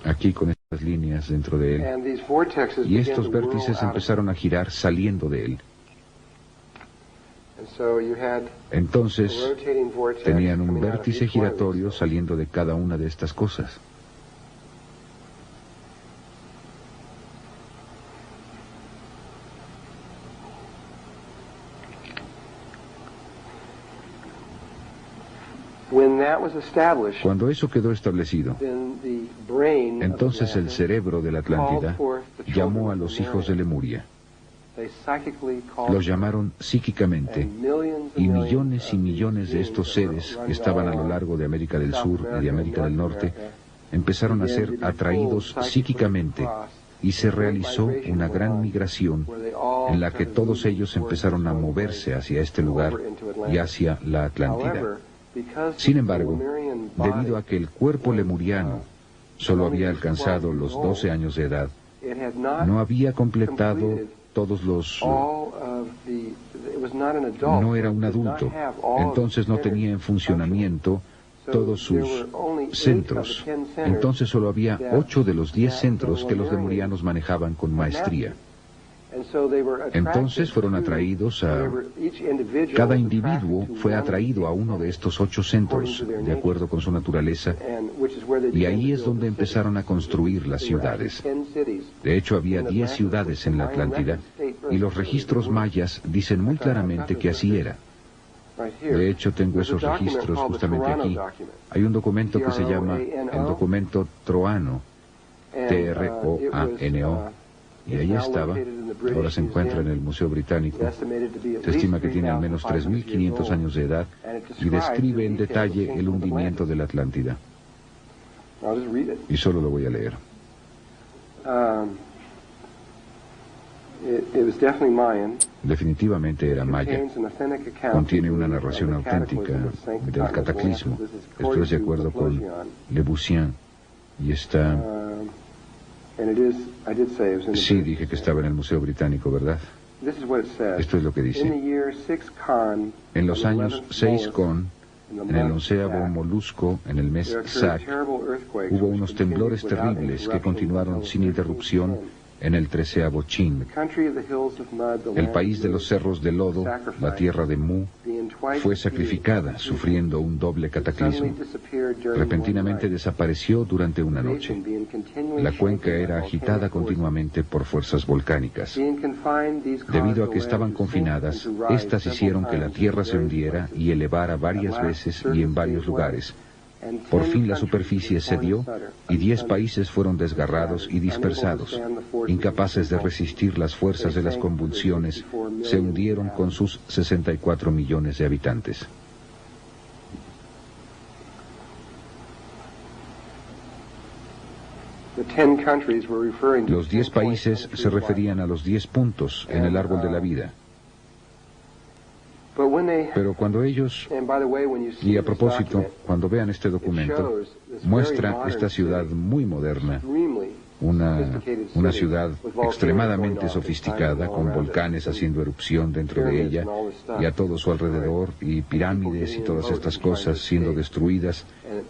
aquí con estas líneas dentro de él, y estos vértices empezaron a girar saliendo de él. Entonces, tenían un vértice giratorio saliendo de cada una de estas cosas. Cuando eso quedó establecido, entonces el cerebro de la Atlántida llamó a los hijos de Lemuria. Los llamaron psíquicamente, y millones de estos seres que estaban a lo largo de América del Sur y de América del Norte empezaron a ser atraídos psíquicamente, y se realizó una gran migración en la que todos ellos empezaron a moverse hacia este lugar y hacia la Atlántida. Sin embargo, debido a que el cuerpo lemuriano solo había alcanzado los 12 años de edad, no había completado todos los... no era un adulto, entonces no tenía en funcionamiento todos sus centros. Entonces solo había 8 de los 10 centros que los lemurianos manejaban con maestría. Entonces fueron atraídos a... Cada individuo fue atraído a uno de estos 8 centros, de acuerdo con su naturaleza, y ahí es donde empezaron a construir las ciudades. De hecho, había 10 ciudades en la Atlántida, y los registros mayas dicen muy claramente que así era. De hecho, tengo esos registros justamente aquí. Hay un documento que se llama el documento Troano, T-R-O-A-N-O, y ahí estaba. Ahora se encuentra en el Museo Británico. Se estima que tiene al menos 3.500 años de edad y describe en detalle el hundimiento de la Atlántida. Y solo lo voy a leer. Definitivamente era maya. Contiene una narración auténtica del cataclismo. Esto es de acuerdo con Le Bussien. Y está... Sí, dije que estaba en el Museo Británico, ¿verdad? Esto es lo que dice. En los años 6 con, en el 11º molusco, en el mes Sac, hubo unos temblores terribles que continuaron sin interrupción en el 13º Chin. El país de los cerros de lodo, la tierra de Mu, fue sacrificada, sufriendo un doble cataclismo. Repentinamente desapareció durante una noche. La cuenca era agitada continuamente por fuerzas volcánicas. Debido a que estaban confinadas, estas hicieron que la tierra se hundiera y elevara varias veces y en varios lugares. Por fin la superficie cedió y 10 países fueron desgarrados y dispersados. Incapaces de resistir las fuerzas de las convulsiones, se hundieron con sus 64 millones de habitantes. Los 10 países se referían a los 10 puntos en el árbol de la vida. Pero cuando ellos, y a propósito, cuando vean este documento, muestra esta ciudad muy moderna, una ciudad extremadamente sofisticada, con volcanes haciendo erupción dentro de ella, y a todo su alrededor, y pirámides y todas estas cosas siendo destruidas,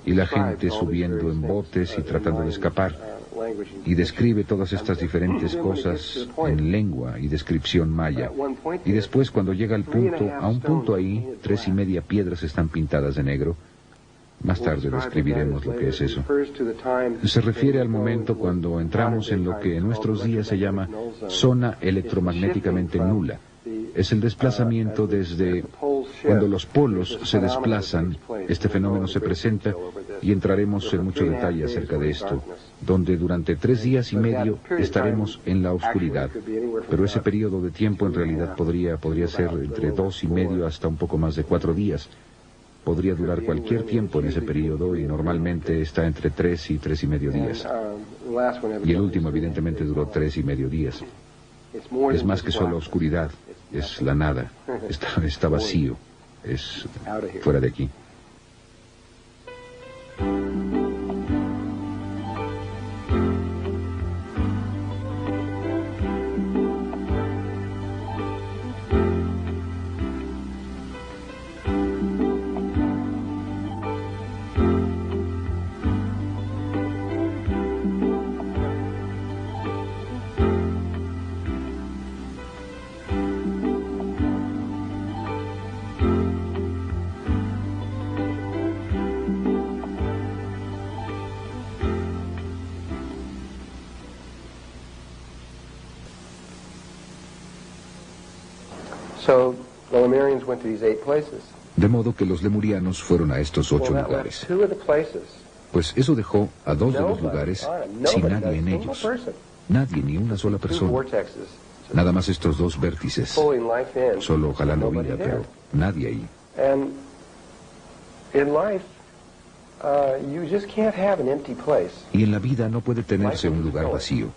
y la gente subiendo en botes y tratando de escapar. Y describe todas estas diferentes cosas en lengua y descripción maya. Y después, cuando llega al punto, a un punto ahí, 3.5 piedras están pintadas de negro. Más tarde describiremos lo que es eso. Se refiere al momento cuando entramos en lo que en nuestros días se llama zona electromagnéticamente nula. Es el desplazamiento desde cuando los polos se desplazan. Este fenómeno se presenta y entraremos en mucho detalle acerca de esto, donde durante 3 días y medio estaremos en la oscuridad. Pero ese periodo de tiempo en realidad podría ser entre 2 y medio hasta un poco más de 4 días. Podría durar cualquier tiempo en ese periodo y normalmente está entre 3 y 3 y medio días. Y el último evidentemente duró 3 y medio días. Es más que solo oscuridad, es la nada, está vacío, es fuera de aquí. De modo que los lemurianos fueron a estos 8 lugares. Pues eso dejó a 2 de los lugares sin nadie en ellos. Nadie, ni una sola persona. Nada más estos 2 vértices. Solo jalando vida, pero nadie ahí. Y en la vida no puede tenerse un lugar vacío.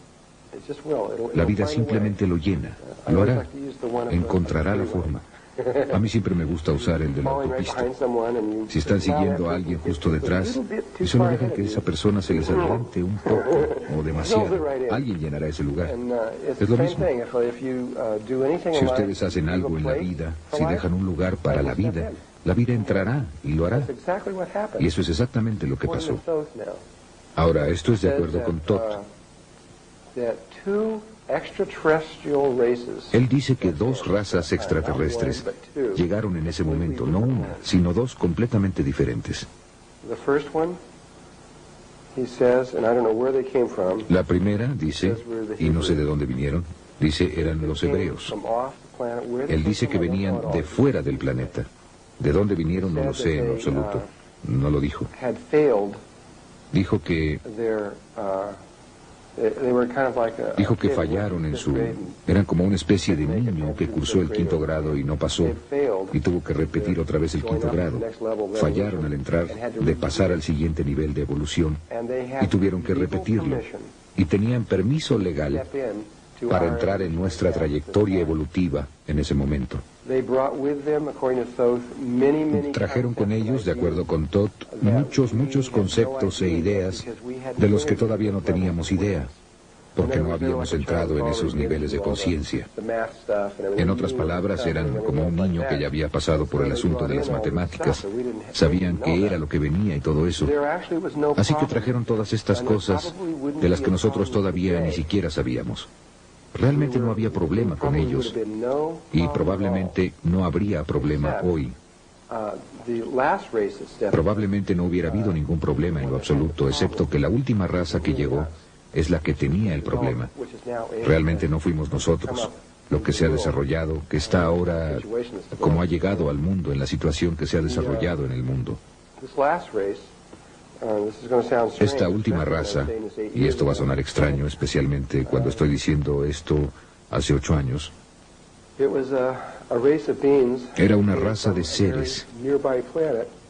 La vida simplemente lo llena, lo hará, encontrará la forma. A mí siempre me gusta usar el de la autopista. Si están siguiendo a alguien justo detrás, y solo dejan que esa persona se les adelante un poco o demasiado, alguien llenará ese lugar. Es lo mismo. Si ustedes hacen algo en la vida, si dejan un lugar para la vida entrará y lo hará. Y eso es exactamente lo que pasó. Ahora, esto es de acuerdo con Todd. Él dice que 2 razas extraterrestres llegaron en ese momento, no una, sino 2 completamente diferentes. La primera, dice, y no sé de dónde vinieron, dice eran los hebreos. Él dice que venían de fuera del planeta. De dónde vinieron no lo sé en absoluto. No lo dijo. Dijo que fallaron en su... Eran como una especie de niño que cursó el 5º grado y no pasó, y tuvo que repetir otra vez el 5º grado. Fallaron al entrar, de pasar al siguiente nivel de evolución, y tuvieron que repetirlo. Y tenían permiso legal para entrar en nuestra trayectoria evolutiva en ese momento. Trajeron con ellos, de acuerdo con Todd, muchos conceptos e ideas de los que todavía no teníamos idea, porque no habíamos entrado en esos niveles de conciencia. En otras palabras, eran como un niño que ya había pasado por el asunto de las matemáticas. Sabían qué era lo que venía y todo eso. Así que trajeron todas estas cosas de las que nosotros todavía ni siquiera sabíamos. Realmente no había problema con ellos, y probablemente no habría problema hoy. Probablemente no hubiera habido ningún problema en lo absoluto, excepto que la última raza que llegó es la que tenía el problema. Realmente no fuimos nosotros. Lo que se ha desarrollado, que está ahora como ha llegado al mundo, en la situación que se ha desarrollado en el mundo. Esta última raza, y esto va a sonar extraño, especialmente cuando estoy diciendo esto hace 8 años, era una raza de seres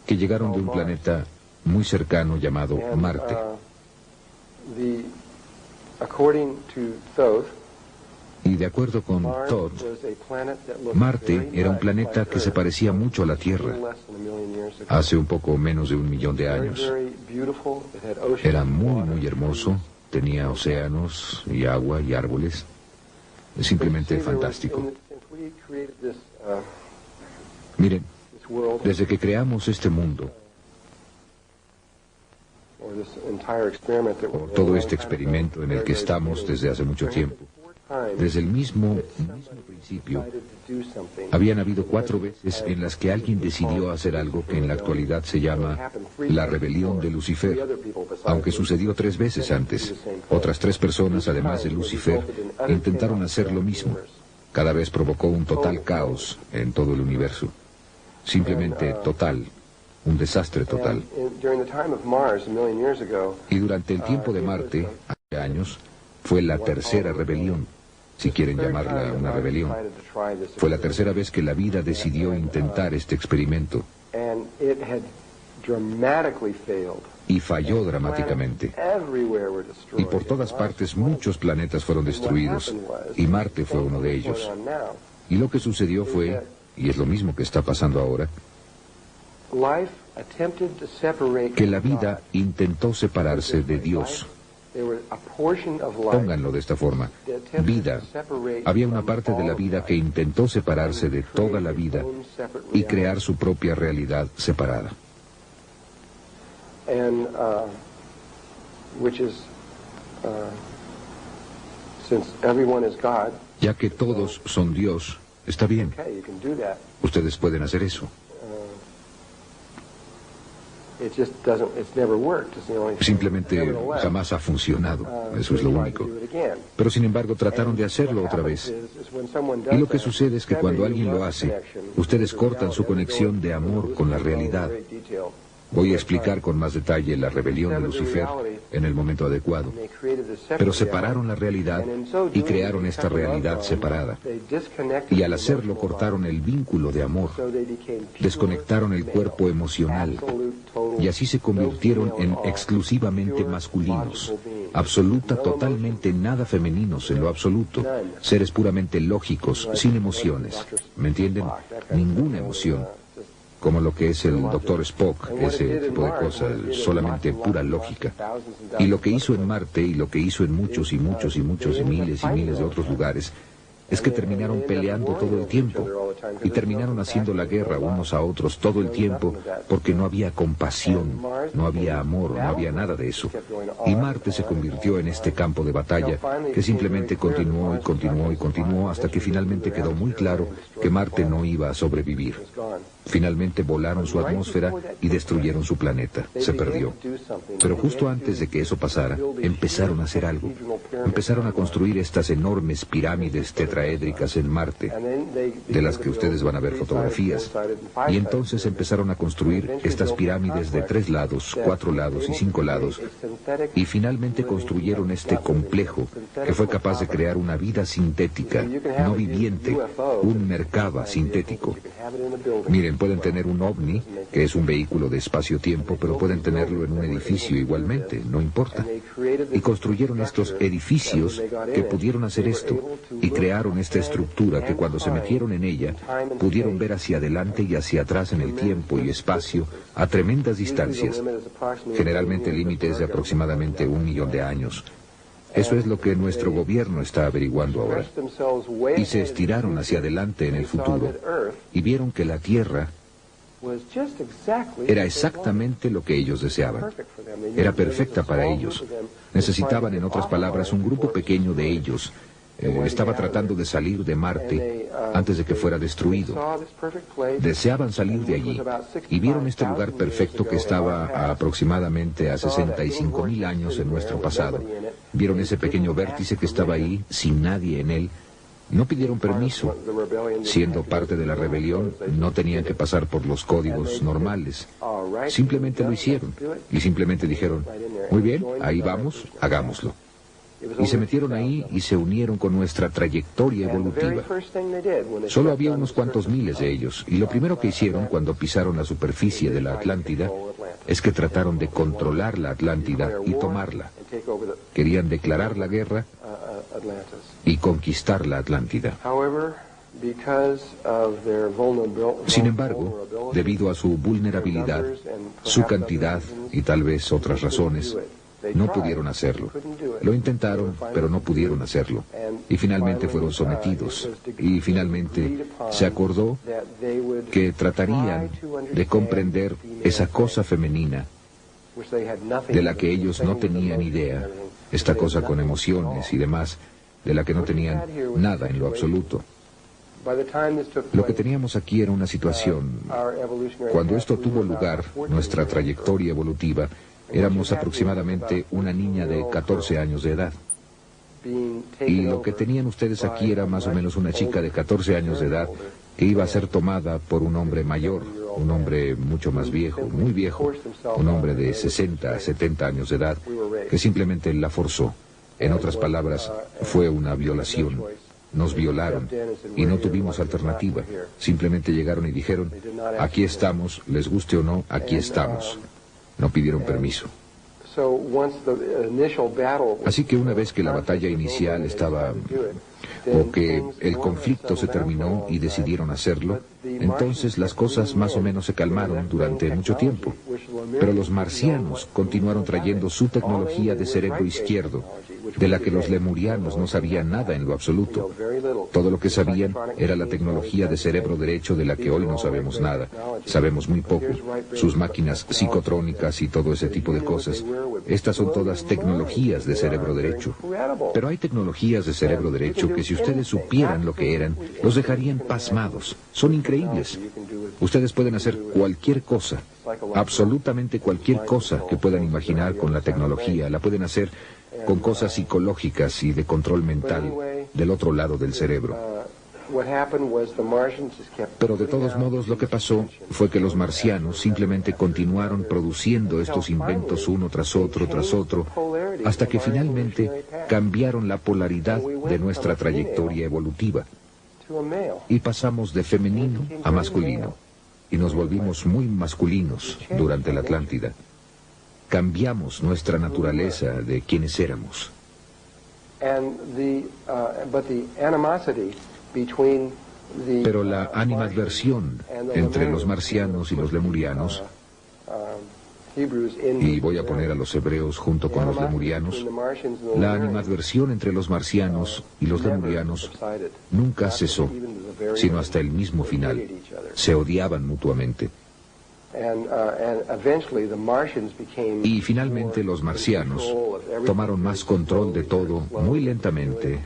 que llegaron de un planeta muy cercano llamado Marte. Y de acuerdo con Todd, Marte era un planeta que se parecía mucho a la Tierra hace un poco menos de 1 millón de años. Era muy, muy hermoso, tenía océanos y agua y árboles. Es simplemente fantástico. Miren, desde que creamos este mundo, o todo este experimento en el que estamos desde hace mucho tiempo, desde el mismo principio, habían habido 4 veces en las que alguien decidió hacer algo que en la actualidad se llama la rebelión de Lucifer, aunque sucedió 3 veces antes. Otras 3 personas, además de Lucifer, intentaron hacer lo mismo. Cada vez provocó un total caos en todo el universo. Simplemente total, un desastre total. Y durante el tiempo de Marte, hace años, fue la tercera rebelión, si quieren llamarla una rebelión. Fue la tercera vez que la vida decidió intentar este experimento. Y falló dramáticamente. Y por todas partes muchos planetas fueron destruidos, y Marte fue uno de ellos. Y lo que sucedió fue, y es lo mismo que está pasando ahora, que la vida intentó separarse de Dios. Pónganlo de esta forma. Vida. Había una parte de la vida que intentó separarse de toda la vida y crear su propia realidad separada. Ya que todos son Dios, está bien. Ustedes pueden hacer eso. Simplemente jamás ha funcionado, eso es lo único. Pero sin embargo trataron de hacerlo otra vez. Y lo que sucede es que cuando alguien lo hace, ustedes cortan su conexión de amor con la realidad. Voy a explicar con más detalle la rebelión de Lucifer en el momento adecuado. Pero separaron la realidad y crearon esta realidad separada. Y al hacerlo cortaron el vínculo de amor. Desconectaron el cuerpo emocional. Y así se convirtieron en exclusivamente masculinos. Absoluta, totalmente nada femeninos en lo absoluto. Seres puramente lógicos, sin emociones. ¿Me entienden? Ninguna emoción. Como lo que es el Dr. Spock, ese tipo de cosas, solamente pura lógica. Y lo que hizo en Marte, y lo que hizo en muchos y muchos y muchos y miles de otros lugares, es que terminaron peleando todo el tiempo, y terminaron haciendo la guerra unos a otros todo el tiempo, porque no había compasión, no había amor, no había nada de eso. Y Marte se convirtió en este campo de batalla que simplemente continuó y continuó y continuó hasta que finalmente quedó muy claro que Marte no iba a sobrevivir. Finalmente volaron su atmósfera y destruyeron su planeta. Se perdió. Pero justo antes de que eso pasara, empezaron a hacer algo. Empezaron a construir estas enormes pirámides tetraédricas en Marte, de las que ustedes van a ver fotografías. Y entonces empezaron a construir estas pirámides de 3 lados, 4 lados y 5 lados. Y finalmente construyeron este complejo que fue capaz de crear una vida sintética, no viviente, un Merkaba sintético. Miren, pueden tener un ovni, que es un vehículo de espacio-tiempo, pero pueden tenerlo en un edificio igualmente, no importa. Y construyeron estos edificios que pudieron hacer esto, y crearon esta estructura que cuando se metieron en ella, pudieron ver hacia adelante y hacia atrás en el tiempo y espacio a tremendas distancias. Generalmente el límite es de aproximadamente 1 millón de años. Eso es lo que nuestro gobierno está averiguando ahora. Y se estiraron hacia adelante en el futuro y vieron que la Tierra era exactamente lo que ellos deseaban. Era perfecta para ellos. Necesitaban, en otras palabras, un grupo pequeño de ellos estaba tratando de salir de Marte antes de que fuera destruido. Deseaban salir de allí y vieron este lugar perfecto que estaba aproximadamente a 65.000 años en nuestro pasado. Vieron ese pequeño vértice que estaba ahí, sin nadie en él. No pidieron permiso. Siendo parte de la rebelión, no tenían que pasar por los códigos normales. Simplemente lo hicieron y simplemente dijeron, muy bien, ahí vamos, hagámoslo. Y se metieron ahí y se unieron con nuestra trayectoria evolutiva. Solo había unos cuantos miles de ellos, y lo primero que hicieron cuando pisaron la superficie de la Atlántida es que trataron de controlar la Atlántida y tomarla. Querían declarar la guerra y conquistar la Atlántida. Sin embargo, debido a su vulnerabilidad, su cantidad y tal vez otras razones, no pudieron hacerlo. Lo intentaron, pero no pudieron hacerlo. Y finalmente fueron sometidos. Y finalmente se acordó que tratarían de comprender esa cosa femenina de la que ellos no tenían idea, esta cosa con emociones y demás, de la que no tenían nada en lo absoluto. Lo que teníamos aquí era una situación. Cuando esto tuvo lugar, nuestra trayectoria evolutiva, éramos aproximadamente una niña de 14 años de edad. Y lo que tenían ustedes aquí era más o menos una chica de 14 años de edad que iba a ser tomada por un hombre mayor, un hombre mucho más viejo, muy viejo, un hombre de 60 a 70 años de edad, que simplemente la forzó. En otras palabras, fue una violación. Nos violaron y no tuvimos alternativa. Simplemente llegaron y dijeron, aquí estamos, les guste o no, aquí estamos. No pidieron permiso. Así que una vez que la batalla inicial estaba, o que el conflicto se terminó y decidieron hacerlo, entonces las cosas más o menos se calmaron durante mucho tiempo. Pero los marcianos continuaron trayendo su tecnología de cerebro izquierdo, de la que los lemurianos no sabían nada en lo absoluto. Todo lo que sabían era la tecnología de cerebro derecho de la que hoy no sabemos nada. Sabemos muy poco. Sus máquinas psicotrónicas y todo ese tipo de cosas. Estas son todas tecnologías de cerebro derecho. Pero hay tecnologías de cerebro derecho que si ustedes supieran lo que eran, los dejarían pasmados. Son increíbles. Ustedes pueden hacer cualquier cosa, absolutamente cualquier cosa que puedan imaginar con la tecnología. La pueden hacer con cosas psicológicas y de control mental del otro lado del cerebro. Pero de todos modos lo que pasó fue que los marcianos simplemente continuaron produciendo estos inventos uno tras otro, hasta que finalmente cambiaron la polaridad de nuestra trayectoria evolutiva. Y pasamos de femenino a masculino. Y nos volvimos muy masculinos durante la Atlántida. Cambiamos nuestra naturaleza de quienes éramos. Pero la animadversión entre los marcianos y los lemurianos, y voy a poner a los hebreos junto con los lemurianos, la animadversión entre los marcianos y los lemurianos nunca cesó, sino hasta el mismo final. Se odiaban mutuamente. Y finalmente los marcianos tomaron más control de todo, muy lentamente,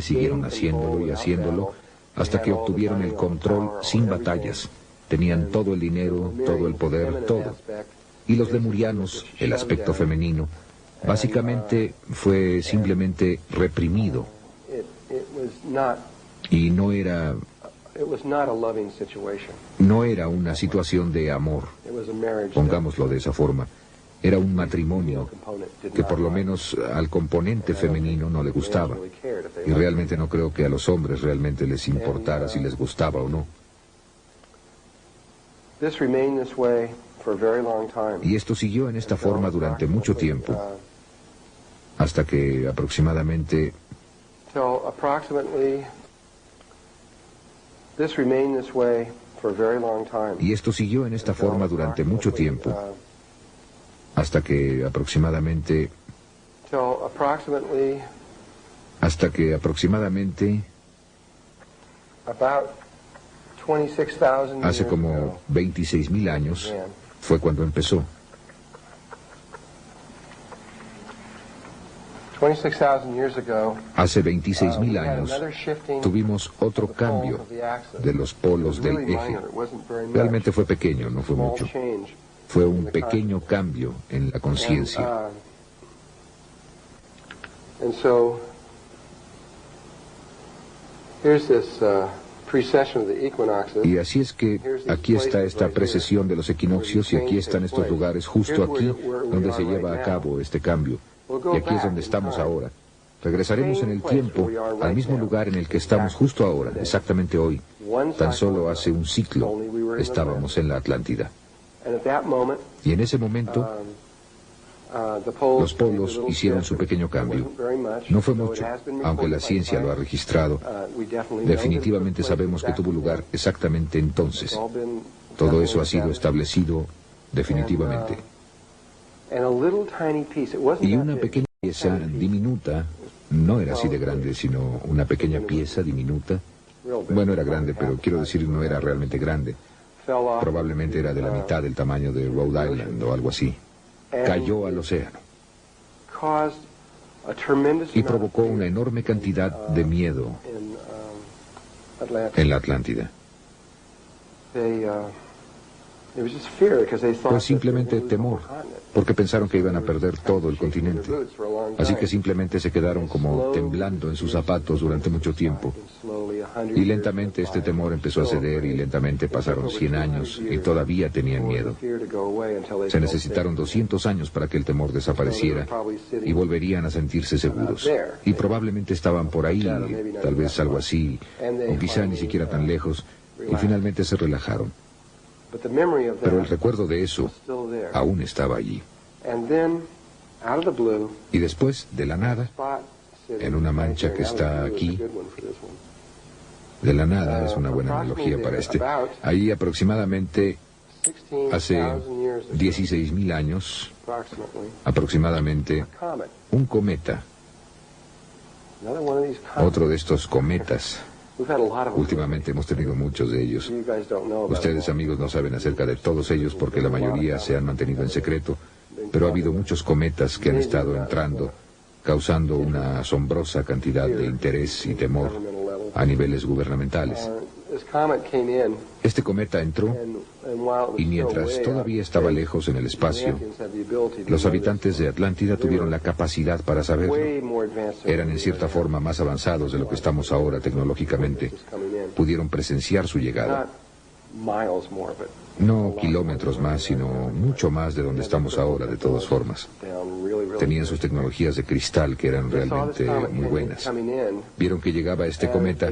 siguieron haciéndolo y haciéndolo, hasta que obtuvieron el control sin batallas. Tenían todo el dinero, todo el poder, todo. Y los lemurianos, el aspecto femenino, básicamente fue simplemente reprimido. Y no era una situación de amor, pongámoslo de esa forma. Era un matrimonio que por lo menos al componente femenino no le gustaba. Y realmente no creo que a los hombres realmente les importara si les gustaba o no. Y esto siguió en esta forma durante mucho tiempo, hasta que aproximadamente... Y esto siguió en esta forma durante mucho tiempo, hasta que aproximadamente... Hace como 26.000 años fue cuando empezó. Hace 26.000 años tuvimos otro cambio de los polos del eje. Realmente fue pequeño, no fue mucho. Fue un pequeño cambio en la conciencia. Y así es que aquí está esta precesión de los equinoccios y aquí están estos lugares, justo aquí donde se lleva a cabo este cambio. Y aquí es donde estamos ahora. Regresaremos en el tiempo al mismo lugar en el que estamos justo ahora, exactamente hoy. Tan solo hace un ciclo estábamos en la Atlántida. Y en ese momento los polos hicieron su pequeño cambio. No fue mucho, aunque la ciencia lo ha registrado. Definitivamente sabemos que tuvo lugar exactamente entonces. Todo eso ha sido establecido definitivamente. Y una pequeña pieza diminuta, no era así de grande, sino una pequeña pieza diminuta. Bueno, era grande, pero quiero decir, no era realmente grande. Probablemente era de la mitad del tamaño de Rhode Island o algo así. Cayó al océano y provocó una enorme cantidad de miedo en la Atlántida. Pues simplemente temor, porque pensaron que iban a perder todo el continente. Así que simplemente se quedaron como temblando en sus zapatos durante mucho tiempo. Y lentamente este temor empezó a ceder y lentamente pasaron 100 años y todavía tenían miedo. Se necesitaron 200 años para que el temor desapareciera y volverían a sentirse seguros. Y probablemente estaban por ahí, tal vez algo así, o quizá ni siquiera tan lejos, y finalmente se relajaron. Pero el recuerdo de eso aún estaba allí. Y después, de la nada, en una mancha que está aquí, de la nada, es una buena analogía para ahí aproximadamente, hace 16.000 años, aproximadamente, un cometa, otro de estos cometas. Últimamente hemos tenido muchos de ellos. Ustedes, amigos, no saben acerca de todos ellos porque la mayoría se han mantenido en secreto, pero ha habido muchos cometas que han estado entrando, causando una asombrosa cantidad de interés y temor a niveles gubernamentales. Este cometa entró y mientras todavía estaba lejos en el espacio, los habitantes de Atlántida tuvieron la capacidad para saberlo. Eran en cierta forma más avanzados de lo que estamos ahora tecnológicamente. Pudieron presenciar su llegada. No kilómetros más, sino mucho más de donde estamos ahora, de todas formas. Tenían sus tecnologías de cristal que eran realmente muy buenas. Vieron que llegaba este cometa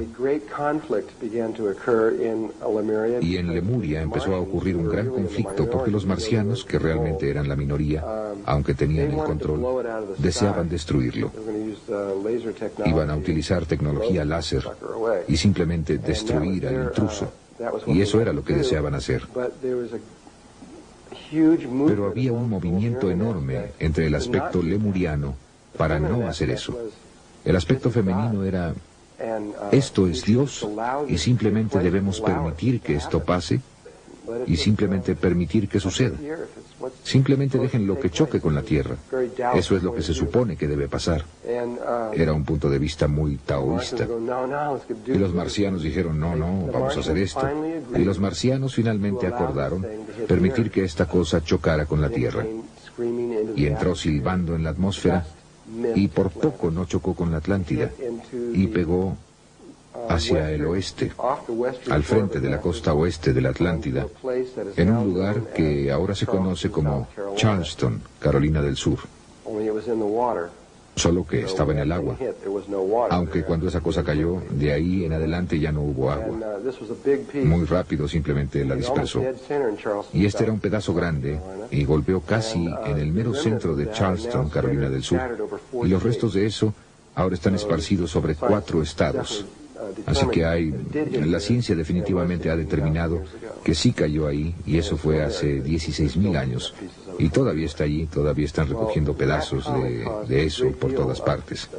y en Lemuria empezó a ocurrir un gran conflicto porque los marcianos, que realmente eran la minoría, aunque tenían el control, deseaban destruirlo. Iban a utilizar tecnología láser y simplemente destruir al intruso. Y eso era lo que deseaban hacer. Pero había un movimiento enorme entre el aspecto lemuriano para no hacer eso. El aspecto femenino era, esto es Dios y simplemente debemos permitir que esto pase y simplemente permitir que suceda. Simplemente déjenlo que choque con la Tierra. Eso es lo que se supone que debe pasar. Era un punto de vista muy taoísta. Y los marcianos dijeron, no, vamos a hacer esto. Y los marcianos finalmente acordaron permitir que esta cosa chocara con la Tierra. Y entró silbando en la atmósfera y por poco no chocó con la Atlántida y pegó hacia el oeste, al frente de la costa oeste de la Atlántida, en un lugar que ahora se conoce como Charleston, Carolina del Sur. Solo que estaba en el agua, aunque cuando esa cosa cayó, de ahí en adelante ya no hubo agua. Muy rápido simplemente la dispersó. Y este era un pedazo grande y golpeó casi en el mero centro de Charleston, Carolina del Sur. Y los restos de eso ahora están esparcidos sobre 4 estados. Así que la ciencia definitivamente ha determinado que sí cayó ahí, y eso fue hace 16.000 años. Y todavía está allí, todavía están recogiendo pedazos de eso por todas partes.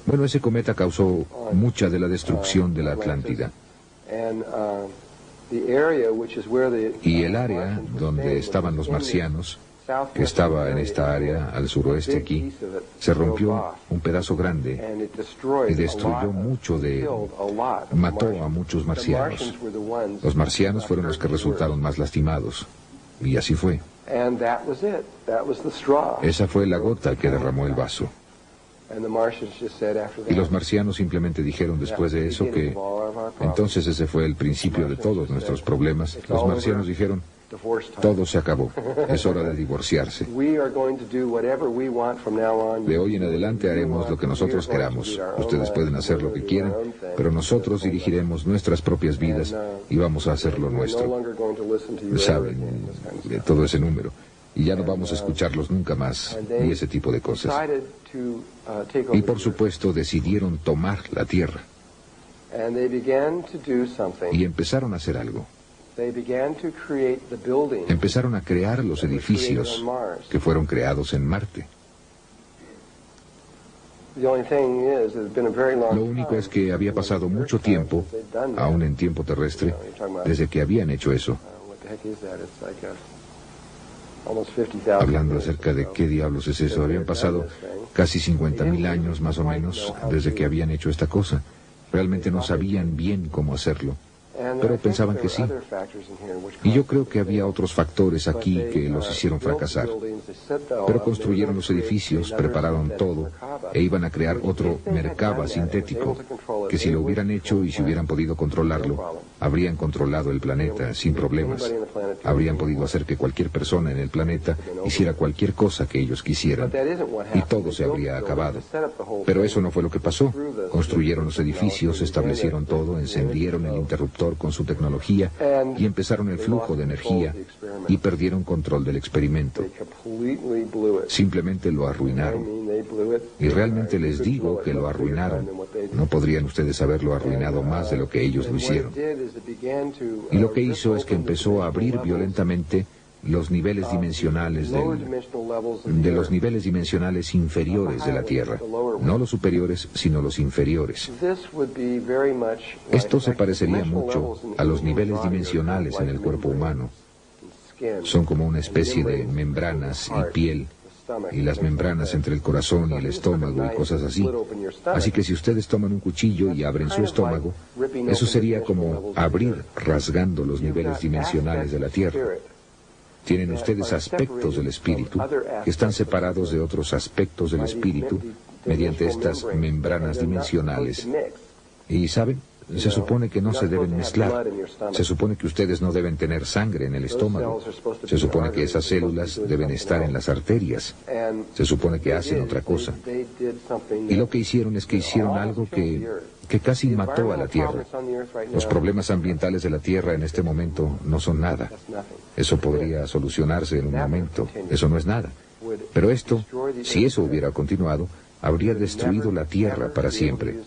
Bueno, ese cometa causó mucha de la destrucción de la Atlántida. Y el área donde estaban los marcianos que estaba en esta área, al suroeste aquí, se rompió un pedazo grande y destruyó mató a muchos marcianos. Los marcianos fueron los que resultaron más lastimados. Y así fue. Esa fue la gota que derramó el vaso. Y los marcianos simplemente dijeron después de eso que entonces ese fue el principio de todos nuestros problemas. Los marcianos dijeron, todo se acabó, es hora de divorciarse. De hoy en adelante haremos lo que nosotros queramos. Ustedes pueden hacer lo que quieran, pero nosotros dirigiremos nuestras propias vidas y vamos a hacer lo nuestro. Saben, de todo ese número. Y ya no vamos a escucharlos nunca más, y ese tipo de cosas. Y por supuesto decidieron tomar la tierra. Y empezaron a hacer algo. Empezaron a crear los edificios que fueron creados en Marte. Lo único es que había pasado mucho tiempo, aún en tiempo terrestre, desde que habían hecho eso. Hablando acerca de qué diablos es eso, habían pasado casi 50.000 años más o menos desde que habían hecho esta cosa. Realmente no sabían bien cómo hacerlo, pero pensaban que sí. Y yo creo que había otros factores aquí que los hicieron fracasar. Pero construyeron los edificios, prepararon todo, e iban a crear otro Merkaba sintético, que si lo hubieran hecho y si hubieran podido controlarlo, habrían controlado el planeta sin problemas. Habrían podido hacer que cualquier persona en el planeta hiciera cualquier cosa que ellos quisieran, y todo se habría acabado. Pero eso no fue lo que pasó. Construyeron los edificios, establecieron todo, encendieron el interruptor con su tecnología y empezaron el flujo de energía y perdieron control del experimento. Simplemente lo arruinaron. Y realmente les digo que lo arruinaron. No podrían ustedes haberlo arruinado más de lo que ellos lo hicieron. Y lo que hizo es que empezó a abrir violentamente los niveles dimensionales de los niveles dimensionales inferiores de la Tierra. No los superiores, sino los inferiores. Esto se parecería mucho a los niveles dimensionales en el cuerpo humano. Son como una especie de membranas y piel, y las membranas entre el corazón y el estómago y cosas así. Así que si ustedes toman un cuchillo y abren su estómago, eso sería como abrir rasgando los niveles dimensionales de la Tierra. Tienen ustedes aspectos del espíritu que están separados de otros aspectos del espíritu mediante estas membranas dimensionales. Y ¿saben? Se supone que no se deben mezclar. Se supone que ustedes no deben tener sangre en el estómago. Se supone que esas células deben estar en las arterias. Se supone que hacen otra cosa. Y lo que hicieron es que hicieron algo que casi mató a la Tierra. Los problemas ambientales de la Tierra en este momento no son nada. Eso podría solucionarse en un momento. Eso no es nada. Pero esto, si eso hubiera continuado, habría destruido la Tierra para siempre.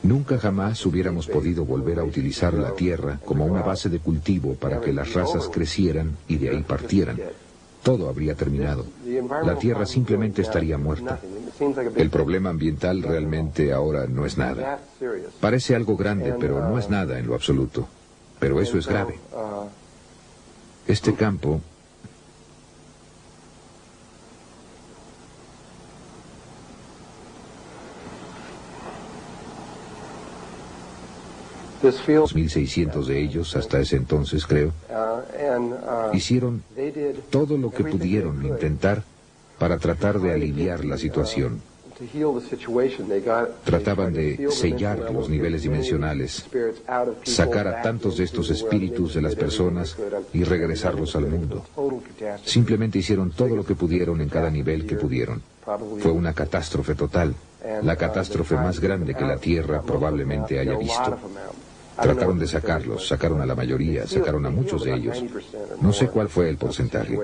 Nunca jamás hubiéramos podido volver a utilizar la Tierra como una base de cultivo para que las razas crecieran y de ahí partieran. Todo habría terminado. La Tierra simplemente estaría muerta. El problema ambiental realmente ahora no es nada. Parece algo grande, pero no es nada en lo absoluto. Pero eso es grave. Este campo los 1.600 de ellos, hasta ese entonces creo, hicieron todo lo que pudieron intentar para tratar de aliviar la situación. Trataban de sellar los niveles dimensionales, sacar a tantos de estos espíritus de las personas y regresarlos al mundo. Simplemente hicieron todo lo que pudieron en cada nivel que pudieron. Fue una catástrofe total, la catástrofe más grande que la Tierra probablemente haya visto. Trataron de sacarlos, sacaron a la mayoría, sacaron a muchos de ellos. No sé cuál fue el porcentaje.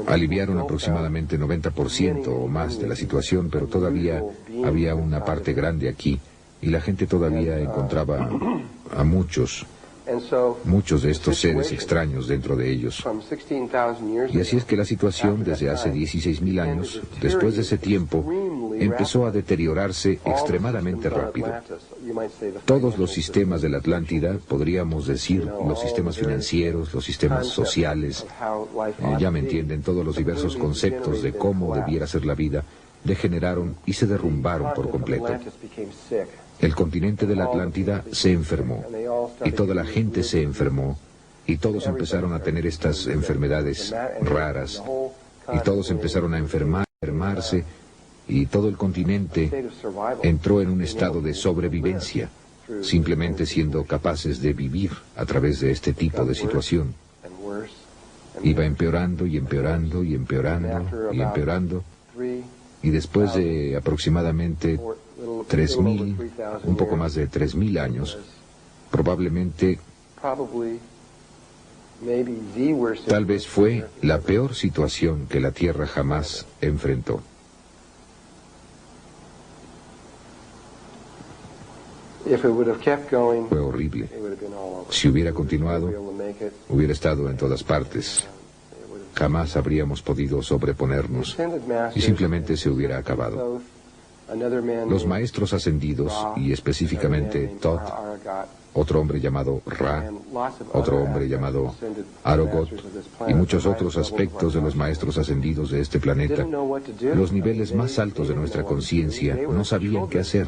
Aliviaron aproximadamente 90% o más de la situación, pero todavía había una parte grande aquí, y la gente todavía encontraba a muchos de estos seres extraños dentro de ellos. Y así es que la situación desde hace 16.000 años, después de ese tiempo, empezó a deteriorarse extremadamente rápido. Todos los sistemas de la Atlántida, podríamos decir, los sistemas financieros, los sistemas sociales, ya me entienden, todos los diversos conceptos de cómo debiera ser la vida, degeneraron y se derrumbaron por completo. El continente de la Atlántida se enfermó, y toda la gente se enfermó, y todos empezaron a tener estas enfermedades raras, y todos empezaron a enfermarse, y todo el continente entró en un estado de sobrevivencia, simplemente siendo capaces de vivir a través de este tipo de situación. Iba empeorando y empeorando y empeorando y empeorando, y después de aproximadamente 3.000, un poco más de 3.000 años, probablemente, tal vez fue la peor situación que la Tierra jamás enfrentó. Fue horrible. Si hubiera continuado, hubiera estado en todas partes. Jamás habríamos podido sobreponernos y simplemente se hubiera acabado. Los maestros ascendidos, y específicamente Thoth, otro hombre llamado Ra, otro hombre llamado Arogot, y muchos otros aspectos de los maestros ascendidos de este planeta, los niveles más altos de nuestra conciencia, no sabían qué hacer.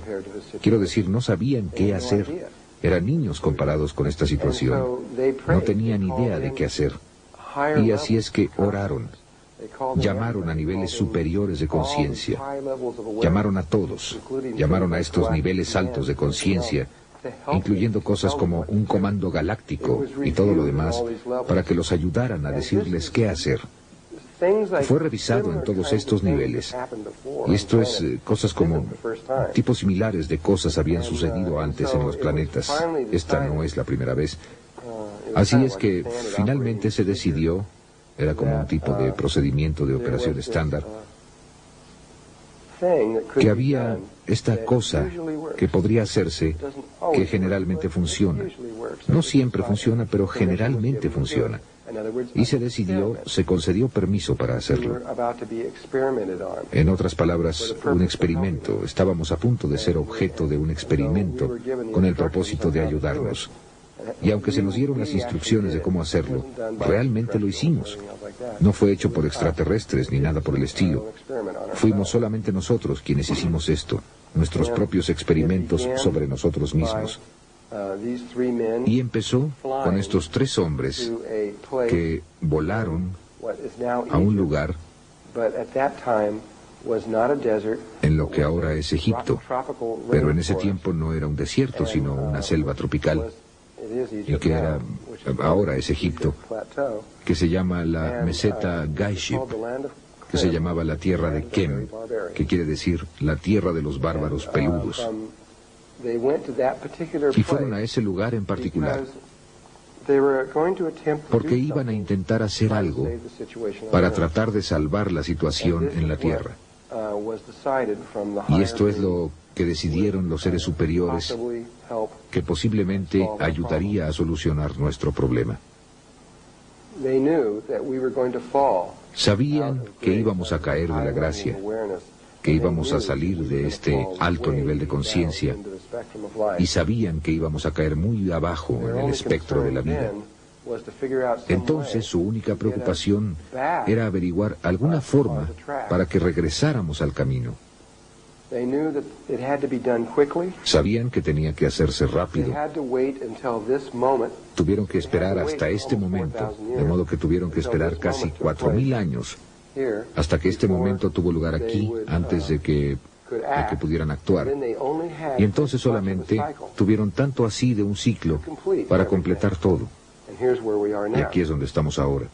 Quiero decir, no sabían qué hacer. Eran niños comparados con esta situación. No tenían idea de qué hacer. Y así es que oraron. Llamaron a niveles superiores de conciencia. Llamaron a todos. Llamaron a estos niveles altos de conciencia, incluyendo cosas como un comando galáctico y todo lo demás, para que los ayudaran a decirles qué hacer. Fue revisado en todos estos niveles. Y esto es cosas como tipos similares de cosas habían sucedido antes en los planetas. Esta no es la primera vez. Así es que finalmente se decidió, era como un tipo de procedimiento de operación estándar, que había esta cosa que podría hacerse, que generalmente funciona. No siempre funciona, pero generalmente funciona. Y se decidió, se concedió permiso para hacerlo. En otras palabras, un experimento. Estábamos a punto de ser objeto de un experimento con el propósito de ayudarnos. Y aunque se nos dieron las instrucciones de cómo hacerlo, realmente lo hicimos. No fue hecho por extraterrestres ni nada por el estilo. Fuimos solamente nosotros quienes hicimos esto, nuestros propios experimentos sobre nosotros mismos. Y empezó con estos 3 hombres que volaron a un lugar en lo que ahora es Egipto, pero en ese tiempo no era un desierto, sino una selva tropical, y que ahora es Egipto, que se llama la meseta Gaishib, que se llamaba la tierra de Kem, que quiere decir la tierra de los bárbaros peludos. Y fueron a ese lugar en particular porque iban a intentar hacer algo para tratar de salvar la situación en la tierra. Y esto es lo que decidieron los seres superiores, que posiblemente ayudaría a solucionar nuestro problema. Sabían que íbamos a caer de la gracia, que íbamos a salir de este alto nivel de conciencia, y sabían que íbamos a caer muy abajo en el espectro de la vida. Entonces su única preocupación era averiguar alguna forma para que regresáramos al camino. Sabían que tenía que hacerse rápido. Tuvieron que esperar hasta este momento, de modo que tuvieron que esperar casi 4.000 años hasta que este momento tuvo lugar aquí, antes de que pudieran actuar. Y entonces solamente tuvieron tanto así de un ciclo para completar todo. Y aquí es donde estamos ahora.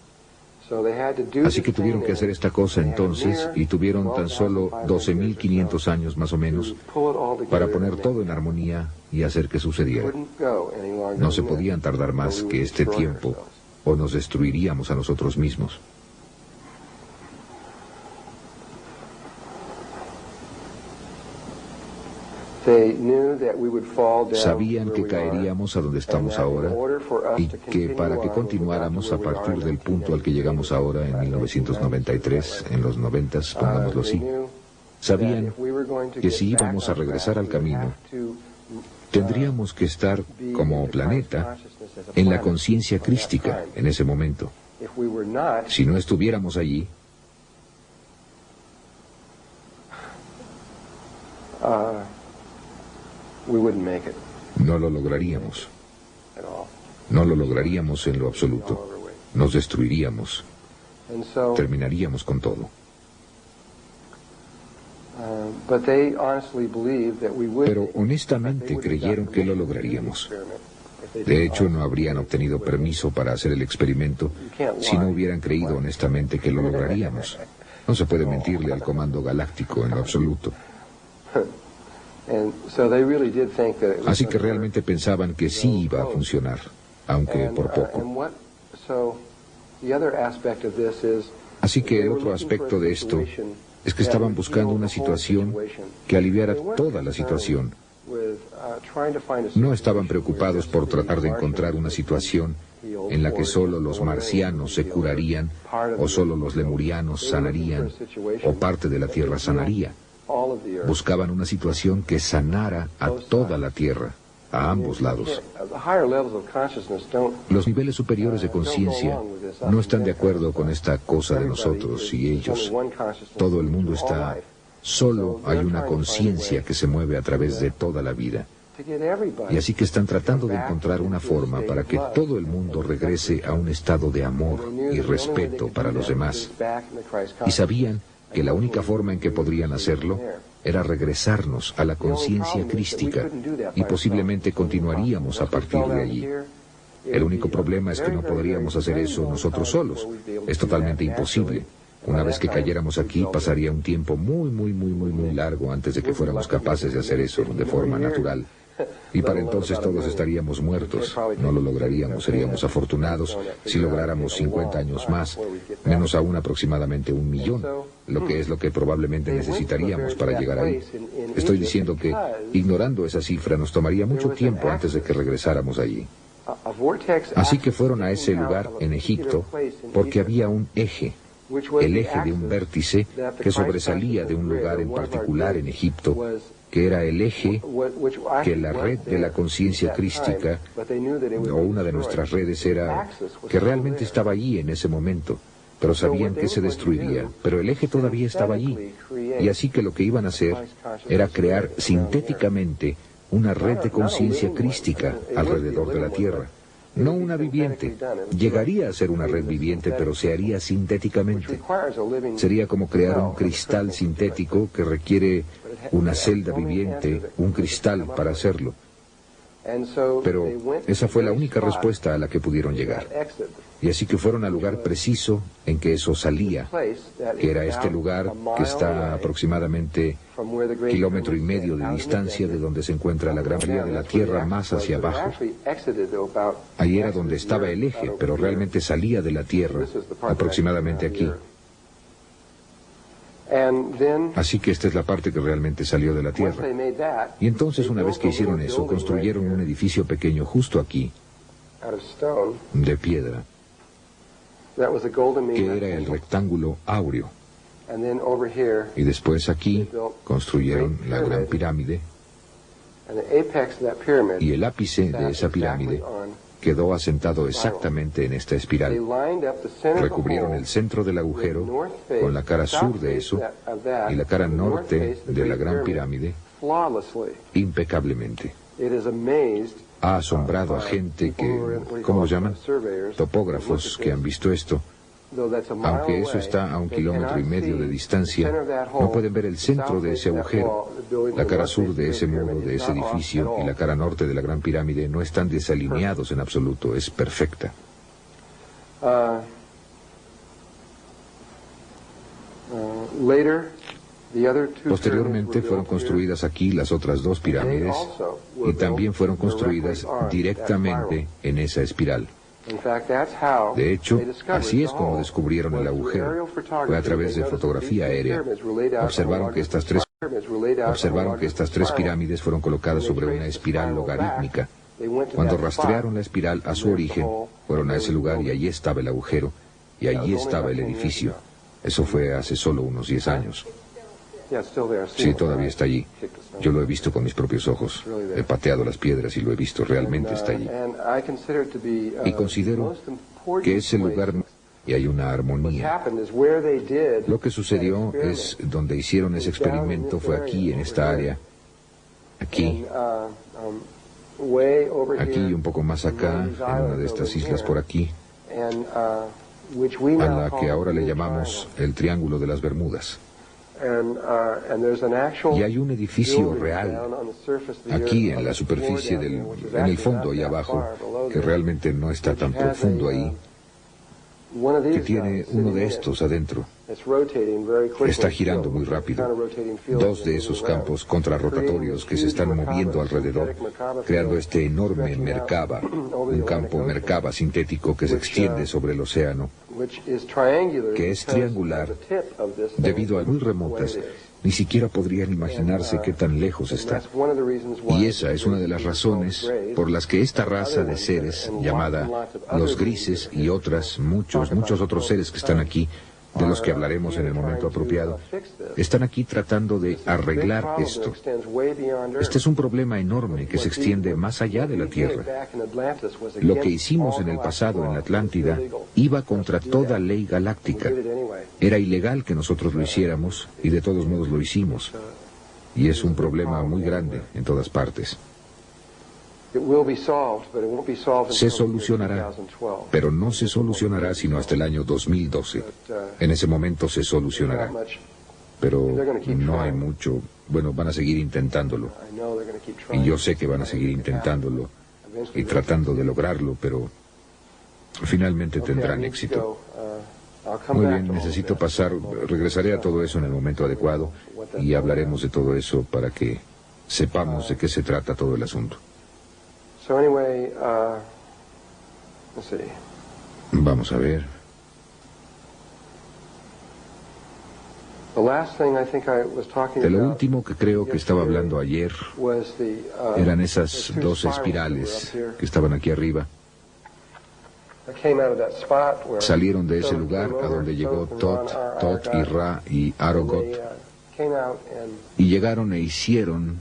Así que tuvieron que hacer esta cosa entonces, y tuvieron tan solo 12.500 años más o menos para poner todo en armonía y hacer que sucediera. No se podían tardar más que este tiempo, o nos destruiríamos a nosotros mismos. Sabían que caeríamos a donde estamos ahora, y que para que continuáramos a partir del punto al que llegamos ahora en 1993, en los 90, pongámoslo así, Sabían que si íbamos a regresar al camino, tendríamos que estar como planeta en la conciencia crística en ese momento. Si no estuviéramos allí, no lo lograríamos. No lo lograríamos en lo absoluto. Nos destruiríamos. Terminaríamos con todo. Pero honestamente creyeron que lo lograríamos. De hecho, no habrían obtenido permiso para hacer el experimento si no hubieran creído honestamente que lo lograríamos. No se puede mentirle al Comando Galáctico en lo absoluto. Así que realmente pensaban que sí iba a funcionar, aunque por poco. Así que el otro aspecto de esto es que estaban buscando una situación que aliviara toda la situación. No estaban preocupados por tratar de encontrar una situación en la que solo los marcianos se curarían, o solo los lemurianos sanarían, o parte de la Tierra sanaría. Buscaban una situación que sanara a toda la Tierra, a ambos lados. Los niveles superiores de conciencia no están de acuerdo con esta cosa de nosotros y ellos. Todo el mundo está... Solo hay una conciencia que se mueve a través de toda la vida. Y así que están tratando de encontrar una forma para que todo el mundo regrese a un estado de amor y respeto para los demás. Y sabían que la única forma en que podrían hacerlo era regresarnos a la conciencia crística, y posiblemente continuaríamos a partir de allí. El único problema es que no podríamos hacer eso nosotros solos. Es totalmente imposible. Una vez que cayéramos aquí, pasaría un tiempo muy largo antes de que fuéramos capaces de hacer eso de forma natural. Y para entonces todos estaríamos muertos. No lo lograríamos, seríamos afortunados si lográramos 50 años más, menos aún aproximadamente 1 millón, lo que es lo que probablemente necesitaríamos para llegar ahí. Estoy diciendo que, ignorando esa cifra, nos tomaría mucho tiempo antes de que regresáramos allí. Así que fueron a ese lugar en Egipto porque había un eje. El eje de un vértice que sobresalía de un lugar en particular en Egipto, que era el eje que la red de la conciencia crística, o una de nuestras redes, era que realmente estaba allí en ese momento, pero sabían que se destruiría, pero el eje todavía estaba allí, y así que lo que iban a hacer era crear sintéticamente una red de conciencia crística alrededor de la Tierra. No una viviente. Llegaría a ser una red viviente, pero se haría sintéticamente. Sería como crear un cristal sintético que requiere una celda viviente, un cristal para hacerlo. Pero esa fue la única respuesta a la que pudieron llegar. Y así que fueron al lugar preciso en que eso salía, que era este lugar que está a aproximadamente 1,5 kilómetros de distancia de donde se encuentra la gran vía de la Tierra más hacia abajo. Ahí era donde estaba el eje, pero realmente salía de la Tierra, aproximadamente aquí. Así que esta es la parte que realmente salió de la Tierra. Y entonces, una vez que hicieron eso, construyeron un edificio pequeño justo aquí, de piedra, que era el rectángulo áureo. Y después aquí construyeron la gran pirámide, y el ápice de esa pirámide quedó asentado exactamente en esta espiral. Recubrieron el centro del agujero con la cara sur de eso y la cara norte de la gran pirámide impecablemente. Ha asombrado a gente que, ¿cómo lo llaman? Topógrafos que han visto esto. Aunque eso está a 1,5 kilómetros de distancia, no pueden ver el centro de ese agujero. La cara sur de ese muro, de ese edificio, y la cara norte de la gran pirámide no están desalineados en absoluto, es perfecta. Posteriormente fueron construidas aquí las otras 2 pirámides, y también fueron construidas directamente en esa espiral. De hecho, así es como descubrieron el agujero. Fue a través de fotografía aérea. Observaron que estas tres pirámides fueron colocadas sobre una espiral logarítmica. Cuando rastrearon la espiral a su origen, fueron a ese lugar y allí estaba el agujero, y allí estaba el edificio. Eso fue hace solo unos 10 años. Sí, todavía está allí. Yo lo he visto con mis propios ojos. He pateado las piedras y lo he visto. Realmente está allí. Y considero que es el lugar y hay una armonía. Lo que sucedió es donde hicieron ese experimento fue aquí, en esta área. Aquí. Aquí y un poco más acá, en una de estas islas por aquí, a la que ahora le llamamos el Triángulo de las Bermudas. Y hay un edificio real aquí en la superficie en el fondo y abajo, que realmente no está tan profundo ahí, que tiene uno de estos adentro. Está girando muy rápido. Dos de esos campos contrarrotatorios que se están moviendo alrededor, creando este enorme Merkaba, un campo Merkaba sintético que se extiende sobre el océano, que es triangular debido a muy remotas. Ni siquiera podrían imaginarse qué tan lejos está. Y esa es una de las razones por las que esta raza de seres, llamada los grises y muchos otros seres que están aquí, de los que hablaremos en el momento apropiado, están aquí tratando de arreglar esto. Este es un problema enorme que se extiende más allá de la Tierra. Lo que hicimos en el pasado en la Atlántida iba contra toda ley galáctica. Era ilegal que nosotros lo hiciéramos y de todos modos lo hicimos. Y es un problema muy grande en todas partes. Se solucionará, pero no se solucionará sino hasta el año 2012. En ese momento se solucionará. Pero no hay mucho. Bueno, van a seguir intentándolo. Y yo sé que van a seguir intentándolo y tratando de lograrlo, pero finalmente tendrán éxito. Muy bien, necesito pasar. Regresaré a todo eso en el momento adecuado y hablaremos de todo eso para que sepamos de qué se trata todo el asunto. Vamos a ver. De lo último que creo que estaba hablando ayer eran esas dos espirales que estaban aquí arriba. Salieron de ese lugar a donde llegó Tot y Ra y Arogot, y llegaron e hicieron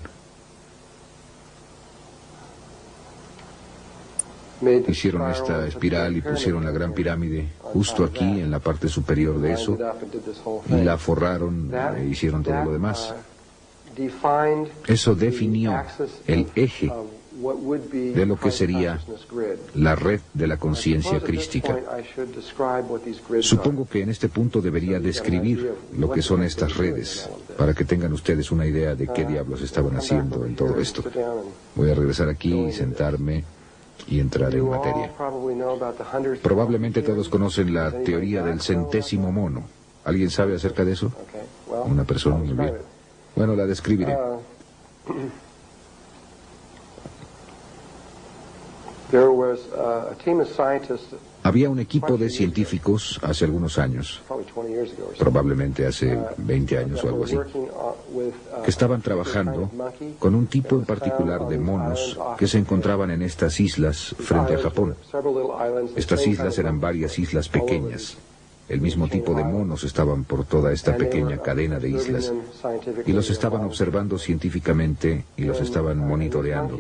esta espiral y pusieron la gran pirámide justo aquí en la parte superior de eso y la forraron e hicieron todo lo demás. Eso definió el eje de lo que sería la red de la conciencia crística. Supongo que en este punto debería describir lo que son estas redes, para que tengan ustedes una idea de qué diablos estaban haciendo en todo esto. Voy a regresar aquí y sentarme y entrar en materia. Probablemente todos conocen la teoría del centésimo mono. ¿Alguien sabe acerca de eso? Una persona, muy bien. Bueno, la describiré. Había un equipo de científicos hace algunos años, probablemente hace 20 años o algo así, que estaban trabajando con un tipo en particular de monos que se encontraban en estas islas frente a Japón. Estas islas eran varias islas pequeñas. El mismo tipo de monos estaban por toda esta pequeña cadena de islas y los estaban observando científicamente y los estaban monitoreando.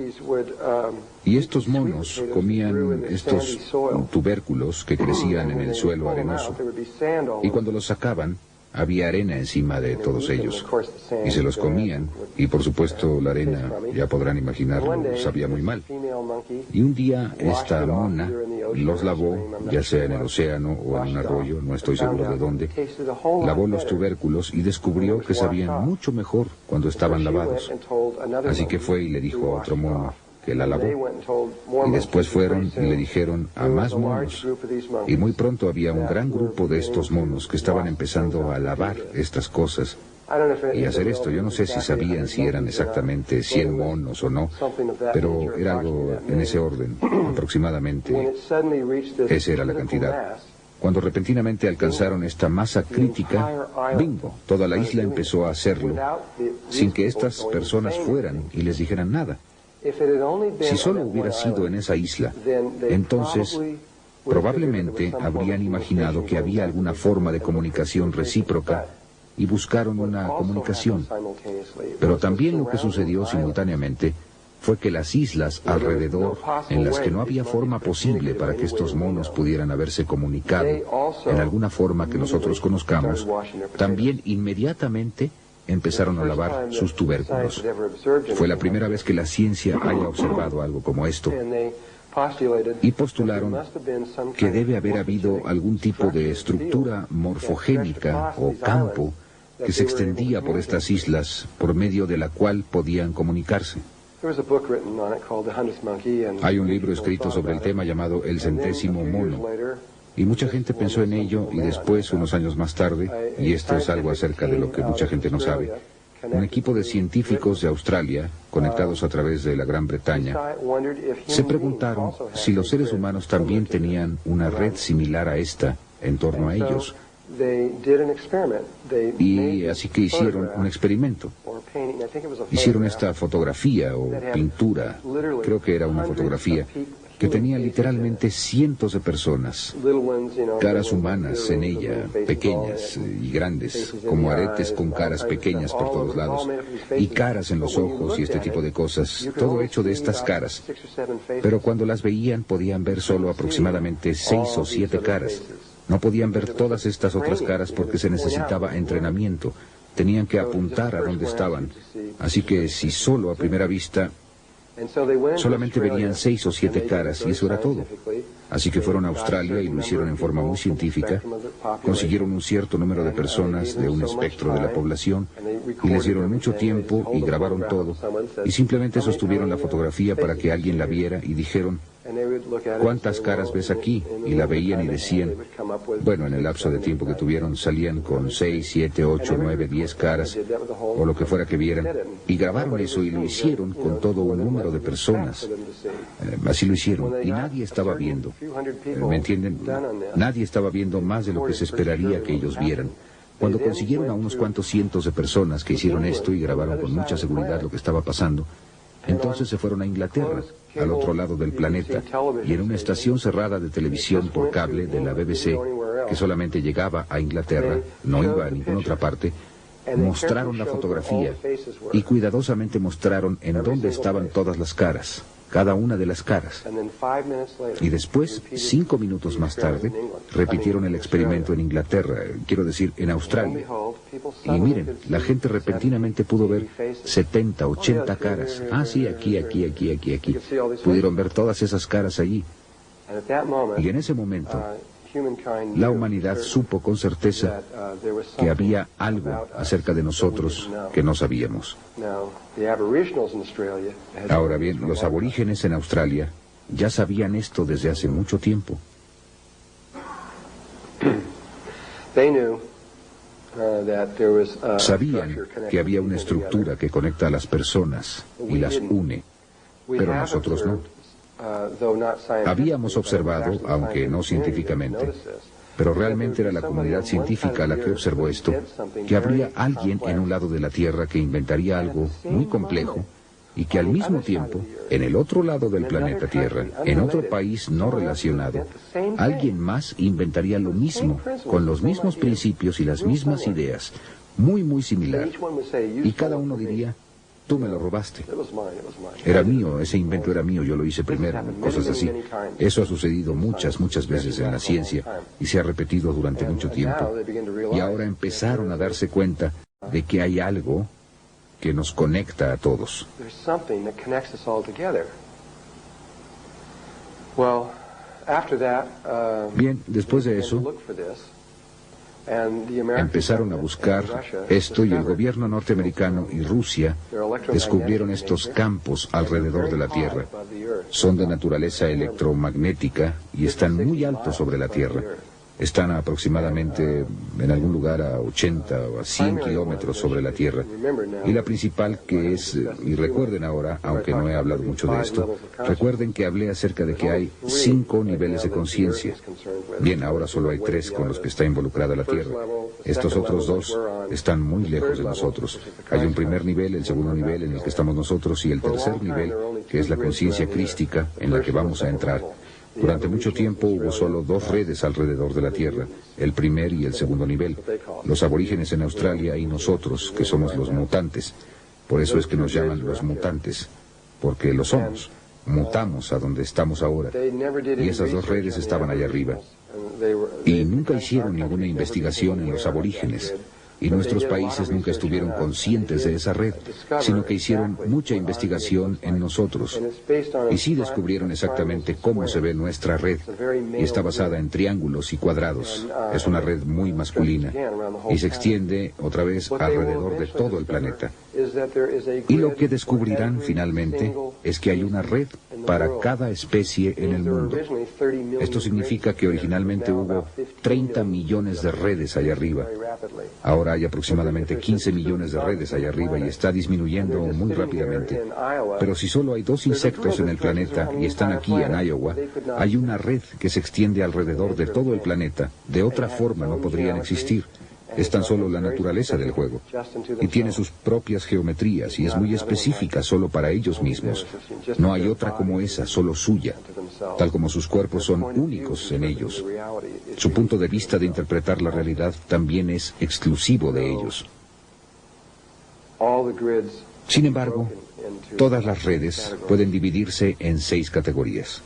Y estos monos comían estos tubérculos que crecían en el suelo arenoso y cuando los sacaban había arena encima de todos ellos y se los comían y por supuesto la arena, ya podrán imaginarlo, sabía muy mal. Y un día esta mona los lavó, ya sea en el océano o en un arroyo, no estoy seguro de dónde, lavó los tubérculos y descubrió que sabían mucho mejor cuando estaban lavados. Así que fue y le dijo a otro mono que la lavó. Y después fueron y le dijeron a más monos. Y muy pronto había un gran grupo de estos monos que estaban empezando a lavar estas cosas y hacer esto. Yo no sé si sabían si eran exactamente 100 monos o no, pero era algo en ese orden, aproximadamente. Esa era la cantidad. Cuando repentinamente alcanzaron esta masa crítica, bingo, toda la isla empezó a hacerlo, sin que estas personas fueran y les dijeran nada. Si solo hubiera sido en esa isla, entonces probablemente habrían imaginado que había alguna forma de comunicación recíproca y buscaron una comunicación. Pero también lo que sucedió simultáneamente fue que las islas alrededor, en las que no había forma posible para que estos monos pudieran haberse comunicado en alguna forma que nosotros conozcamos, también inmediatamente empezaron a lavar sus tubérculos. Fue la primera vez que la ciencia haya observado algo como esto. Y postularon que debe haber habido algún tipo de estructura morfogénica o campo que se extendía por estas islas, por medio de la cual podían comunicarse. Hay un libro escrito sobre el tema llamado El centésimo mono, y mucha gente pensó en ello, y después, unos años más tarde, y esto es algo acerca de lo que mucha gente no sabe, un equipo de científicos de Australia, conectados a través de la Gran Bretaña, se preguntaron si los seres humanos también tenían una red similar a esta en torno a ellos. Y así que hicieron un experimento. Hicieron esta fotografía o pintura, creo que era una fotografía, que tenía literalmente cientos de personas, caras humanas en ella, pequeñas y grandes, como aretes con caras pequeñas por todos lados, y caras en los ojos y este tipo de cosas, todo hecho de estas caras. Pero cuando las veían podían ver solo aproximadamente 6 o 7 caras. No podían ver todas estas otras caras porque se necesitaba entrenamiento. Tenían que apuntar a dónde estaban. Así que si solo a primera vista solamente verían 6 o 7 caras, y eso era todo. Así que fueron a Australia y lo hicieron en forma muy científica. Consiguieron un cierto número de personas de un espectro de la población y les dieron mucho tiempo y grabaron todo. Y simplemente sostuvieron la fotografía para que alguien la viera y dijeron: ¿cuántas caras ves aquí? Y la veían y decían, bueno, en el lapso de tiempo que tuvieron salían con 6, 7, 8, 9, 10 caras, o lo que fuera que vieran, y grabaron eso y lo hicieron con todo un número de personas. Así lo hicieron, y nadie estaba viendo. ¿Me entienden? Nadie estaba viendo más de lo que se esperaría que ellos vieran. Cuando consiguieron a unos cuantos cientos de personas que hicieron esto y grabaron con mucha seguridad lo que estaba pasando, entonces se fueron a Inglaterra, al otro lado del planeta, y en una estación cerrada de televisión por cable de la BBC, que solamente llegaba a Inglaterra, no iba a ninguna otra parte, mostraron la fotografía y cuidadosamente mostraron en dónde estaban todas las caras, cada una de las caras. Y después, 5 minutos más tarde, repitieron el experimento en Inglaterra, quiero decir, en Australia. Y miren, la gente repentinamente pudo ver 70, 80 caras. Ah, sí, aquí. Pudieron ver todas esas caras allí. Y en ese momento, la humanidad supo con certeza que había algo acerca de nosotros que no sabíamos. Ahora bien, los aborígenes en Australia ya sabían esto desde hace mucho tiempo. Sabían que había una estructura que conecta a las personas y las une, pero nosotros no. Habíamos observado, aunque no científicamente, pero realmente era la comunidad científica la que observó esto, que habría alguien en un lado de la Tierra que inventaría algo muy complejo y que al mismo tiempo, en el otro lado del planeta Tierra, en otro país no relacionado, alguien más inventaría lo mismo, con los mismos principios y las mismas ideas, muy similar. Y cada uno diría: tú me lo robaste. Era mío, ese invento era mío, yo lo hice primero, cosas así. Eso ha sucedido muchas veces en la ciencia y se ha repetido durante mucho tiempo. Y ahora empezaron a darse cuenta de que hay algo que nos conecta a todos. Bien, después de eso, empezaron a buscar esto y el gobierno norteamericano y Rusia descubrieron estos campos alrededor de la Tierra. Son de naturaleza electromagnética y están muy altos sobre la Tierra. Están aproximadamente en algún lugar a 80 o a 100 kilómetros sobre la Tierra. Y la principal que es, y recuerden ahora, aunque no he hablado mucho de esto, recuerden que hablé acerca de que hay 5 niveles de conciencia. Bien, ahora solo hay 3 con los que está involucrada la Tierra. Estos otros 2 están muy lejos de nosotros. Hay un primer nivel, el segundo nivel en el que estamos nosotros y el tercer nivel, que es la conciencia crística en la que vamos a entrar. Durante mucho tiempo hubo solo 2 redes alrededor de la Tierra, el primer y el segundo nivel, los aborígenes en Australia y nosotros, que somos los mutantes. Por eso es que nos llaman los mutantes, porque lo somos. Mutamos a donde estamos ahora, y esas 2 redes estaban allá arriba. Y nunca hicieron ninguna investigación en los aborígenes. Y nuestros países nunca estuvieron conscientes de esa red, sino que hicieron mucha investigación en nosotros. Y sí descubrieron exactamente cómo se ve nuestra red, y está basada en triángulos y cuadrados. Es una red muy masculina, y se extiende, otra vez, alrededor de todo el planeta. Y lo que descubrirán finalmente es que hay una red para cada especie en el mundo. Esto significa que originalmente hubo 30 millones de redes allá arriba. Ahora hay aproximadamente 15 millones de redes allá arriba y está disminuyendo muy rápidamente. Pero si solo hay 2 insectos en el planeta y están aquí en Iowa, hay una red que se extiende alrededor de todo el planeta. De otra forma no podrían existir. Es tan solo la naturaleza del juego. Y tiene sus propias geometrías y es muy específica solo para ellos mismos. No hay otra como esa, solo suya. Tal como sus cuerpos son únicos en ellos. Su punto de vista de interpretar la realidad también es exclusivo de ellos. Sin embargo, todas las redes pueden dividirse en 6 categorías.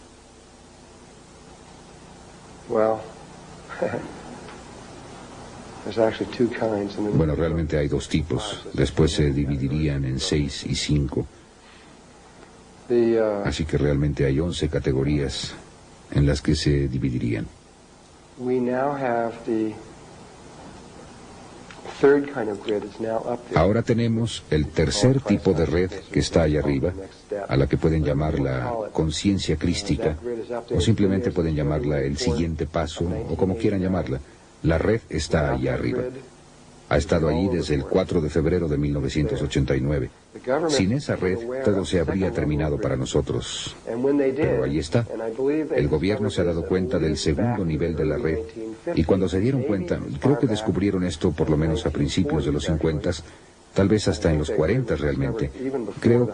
Bueno, realmente hay 2 tipos. Después se dividirían en 6 y 5. Así que realmente hay 11 categorías en las que se dividirían. Ahora tenemos el tercer tipo de red que está allá arriba, a la que pueden llamar la conciencia crística, o simplemente pueden llamarla el siguiente paso, o como quieran llamarla. La red está allá arriba. Ha estado allí desde el 4 de febrero de 1989. Sin esa red, todo se habría terminado para nosotros. Pero ahí está. El gobierno se ha dado cuenta del segundo nivel de la red. Y cuando se dieron cuenta, creo que descubrieron esto por lo menos a principios de los 50, tal vez hasta en los 40 realmente. Creo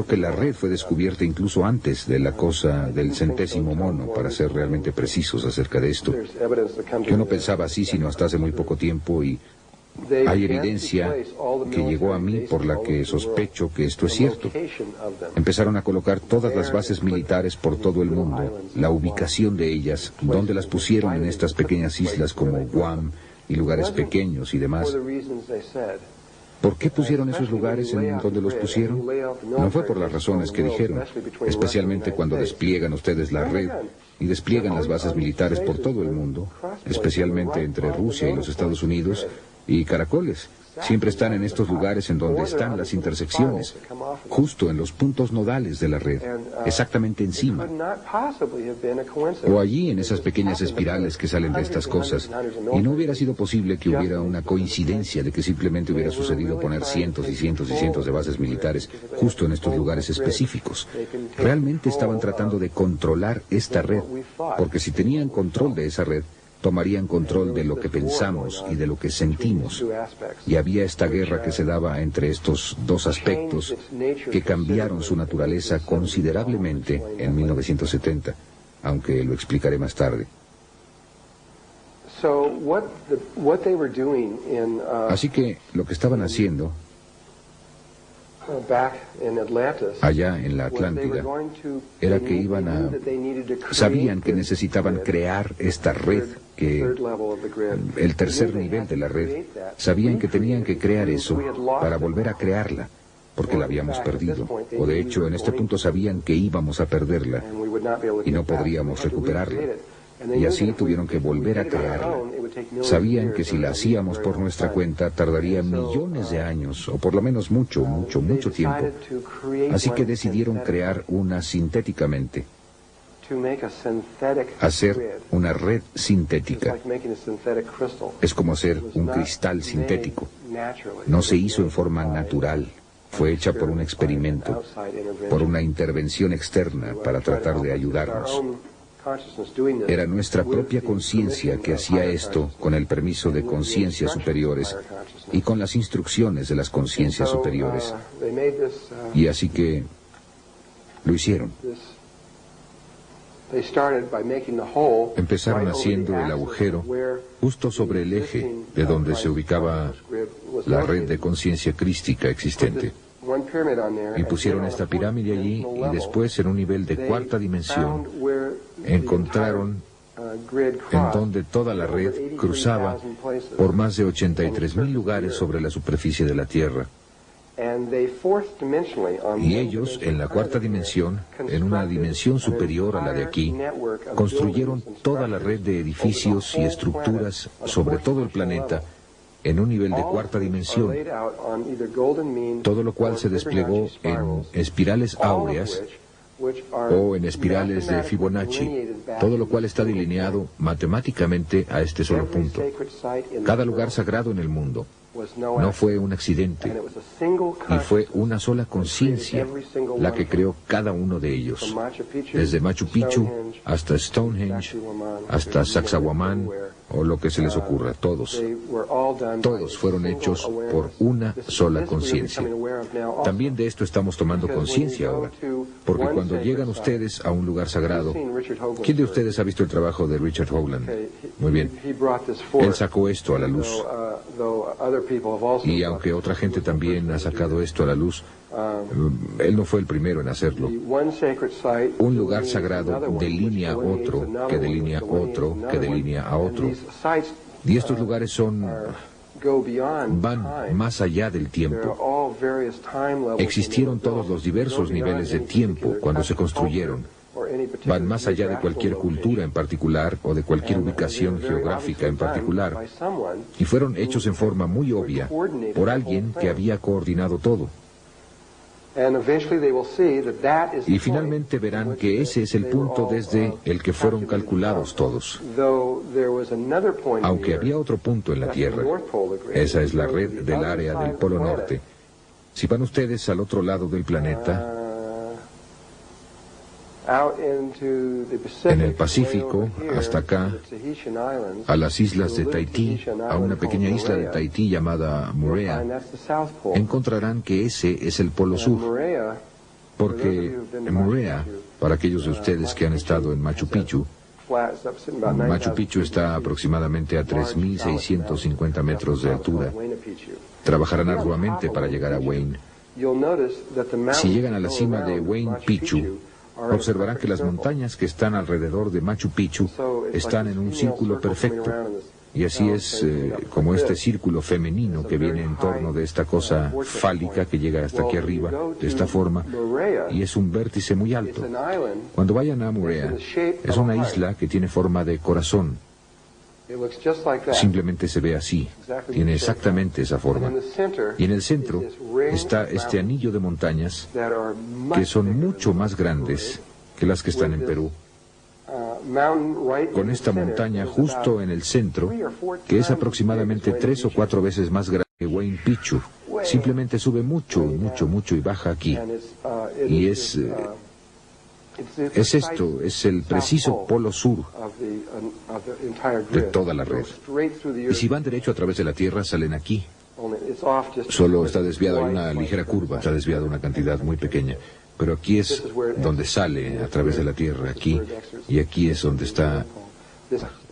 que la red fue descubierta incluso antes de la cosa del 100º mono, para ser realmente precisos acerca de esto. Yo no pensaba así sino hasta hace muy poco tiempo, y hay evidencia que llegó a mí por la que sospecho que esto es cierto. Empezaron a colocar todas las bases militares por todo el mundo, la ubicación de ellas, dónde las pusieron en estas pequeñas islas como Guam y lugares pequeños y demás. ¿Por qué pusieron esos lugares en donde los pusieron? No fue por las razones que dijeron, especialmente cuando despliegan ustedes la red y despliegan las bases militares por todo el mundo, especialmente entre Rusia y los Estados Unidos, y caracoles. Siempre están en estos lugares en donde están las intersecciones, justo en los puntos nodales de la red, exactamente encima. O allí en esas pequeñas espirales que salen de estas cosas. Y no hubiera sido posible que hubiera una coincidencia de que simplemente hubiera sucedido poner cientos y cientos y cientos de bases militares justo en estos lugares específicos. Realmente estaban tratando de controlar esta red, porque si tenían control de esa red, tomarían control de lo que pensamos y de lo que sentimos. Y había esta guerra que se daba entre estos 2 aspectos que cambiaron su naturaleza considerablemente en 1970, aunque lo explicaré más tarde. Así que lo que estaban haciendo allá en la Atlántida era que sabían que necesitaban crear esta red, el tercer nivel de la red. Sabían que tenían que crear eso para volver a crearla, porque la habíamos perdido, o de hecho en este punto sabían que íbamos a perderla y no podríamos recuperarla. Y así tuvieron que volver a crearla. Sabían que si la hacíamos por nuestra cuenta tardaría millones de años, o por lo menos mucho tiempo. Así que decidieron crear una sintéticamente. Hacer una red sintética. Es como hacer un cristal sintético. No se hizo en forma natural. Fue hecha por un experimento, por una intervención externa para tratar de ayudarnos. Era nuestra propia conciencia que hacía esto con el permiso de conciencias superiores y con las instrucciones de las conciencias superiores. Y así que lo hicieron. Empezaron haciendo el agujero justo sobre el eje de donde se ubicaba la red de conciencia crística existente. Y pusieron esta pirámide allí y después en un nivel de cuarta dimensión encontraron en donde toda la red cruzaba por más de 83,000 lugares sobre la superficie de la Tierra. Y ellos, en la cuarta dimensión, en una dimensión superior a la de aquí, construyeron toda la red de edificios y estructuras sobre todo el planeta en un nivel de cuarta dimensión, todo lo cual se desplegó en espirales áureas o en espirales de Fibonacci, todo lo cual está delineado matemáticamente a este solo punto. Cada lugar sagrado en el mundo no fue un accidente, y fue una sola conciencia la que creó cada uno de ellos, desde Machu Picchu hasta Stonehenge, hasta Sacsayhuamán, o lo que se les ocurra, todos fueron hechos por una sola conciencia. También de esto estamos tomando conciencia ahora, porque cuando llegan ustedes a un lugar sagrado, ¿quién de ustedes ha visto el trabajo de Richard Howland? Muy bien, él sacó esto a la luz, y aunque otra gente también ha sacado esto a la luz, él no fue el primero en hacerlo. Un lugar sagrado delinea otro, que delinea otro, que delinea a otro. Y estos lugares van más allá del tiempo. Existieron todos los diversos niveles de tiempo cuando se construyeron. Van más allá de cualquier cultura en particular o de cualquier ubicación geográfica en particular. Y fueron hechos en forma muy obvia por alguien que había coordinado todo. Y finalmente verán que ese es el punto desde el que fueron calculados todos. Aunque había otro punto en la Tierra, esa es la red del área del Polo Norte. Si van ustedes al otro lado del planeta, en el Pacífico, hasta acá, a las islas de Tahití, a una pequeña isla de Tahití llamada Moorea, encontrarán que ese es el Polo Sur, porque Moorea, para aquellos de ustedes que han estado en Machu Picchu está aproximadamente a 3.650 metros de altura. Trabajarán arduamente para llegar a Huayna. Si llegan a la cima de Huayna Picchu, observarán que las montañas que están alrededor de Machu Picchu están en un círculo perfecto. Y así es como este círculo femenino que viene en torno de esta cosa fálica que llega hasta aquí arriba, de esta forma, y es un vértice muy alto. Cuando vayan a Moorea, es una isla que tiene forma de corazón. Simplemente se ve así, tiene exactamente esa forma. Y en el centro está este anillo de montañas que son mucho más grandes que las que están en Perú. Con esta montaña justo en el centro, que es aproximadamente 3 o 4 veces más grande que Huayna Picchu, simplemente sube mucho, mucho, mucho y baja aquí. Y es esto, es el preciso polo sur de toda la red. Y si van derecho a través de la Tierra, salen aquí. Solo está desviado, hay una ligera curva, está desviado una cantidad muy pequeña. Pero aquí es donde sale a través de la Tierra, aquí, y aquí es donde está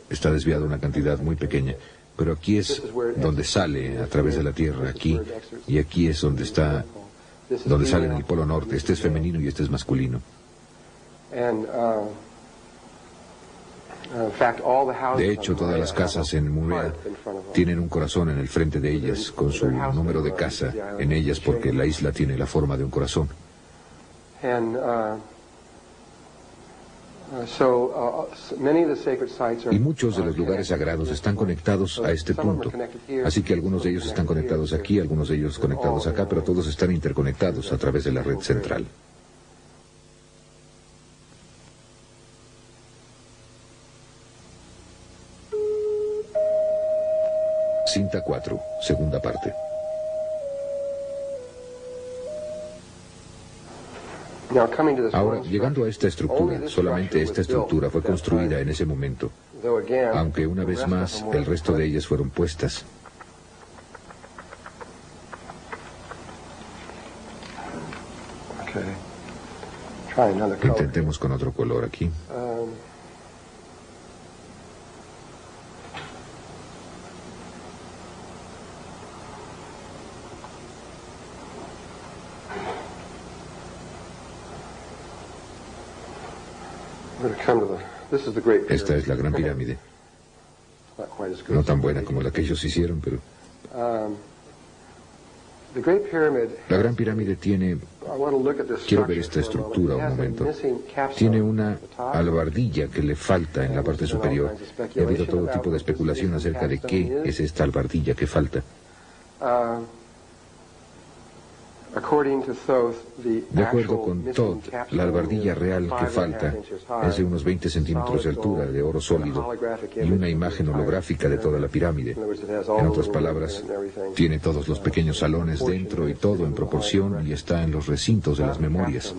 desviado una cantidad muy pequeña. Pero aquí es donde sale a través de la Tierra, aquí, y aquí es donde sale en el Polo Norte. Este es femenino y este es masculino. De hecho, todas las casas en Moorea tienen un corazón en el frente de ellas, con su número de casa en ellas, porque la isla tiene la forma de un corazón. Y muchos de los lugares sagrados están conectados a este punto. Así que algunos de ellos están conectados aquí, algunos de ellos conectados acá, pero todos están interconectados a través de la red central. Cinta 4, segunda parte. Ahora, llegando a esta estructura, solamente esta estructura fue construida en ese momento, aunque una vez más el resto de ellas fueron puestas. Intentemos con otro color aquí. Esta es la Gran Pirámide. No tan buena como la que ellos hicieron, pero... La Gran Pirámide tiene... Quiero ver esta estructura un momento. Tiene una albardilla que le falta en la parte superior. Y ha habido todo tipo de especulación acerca de qué es esta albardilla que falta. De acuerdo con Todd, la albardilla real que falta es de unos 20 centímetros de altura, de oro sólido, y una imagen holográfica de toda la pirámide. En otras palabras, tiene todos los pequeños salones dentro y todo en proporción y está en los recintos de las memorias.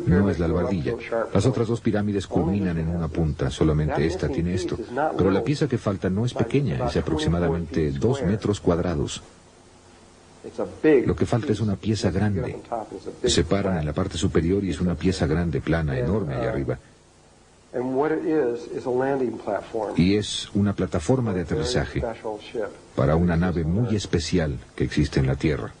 No es la albardilla. Las otras dos pirámides culminan en una punta, solamente esta tiene esto. Pero la pieza que falta no es pequeña, es de aproximadamente 2 metros cuadrados. Lo que falta es una pieza grande. Se separan en la parte superior y es una pieza grande, plana, enorme allá arriba. Y es una plataforma de aterrizaje para una nave muy especial que existe en la Tierra.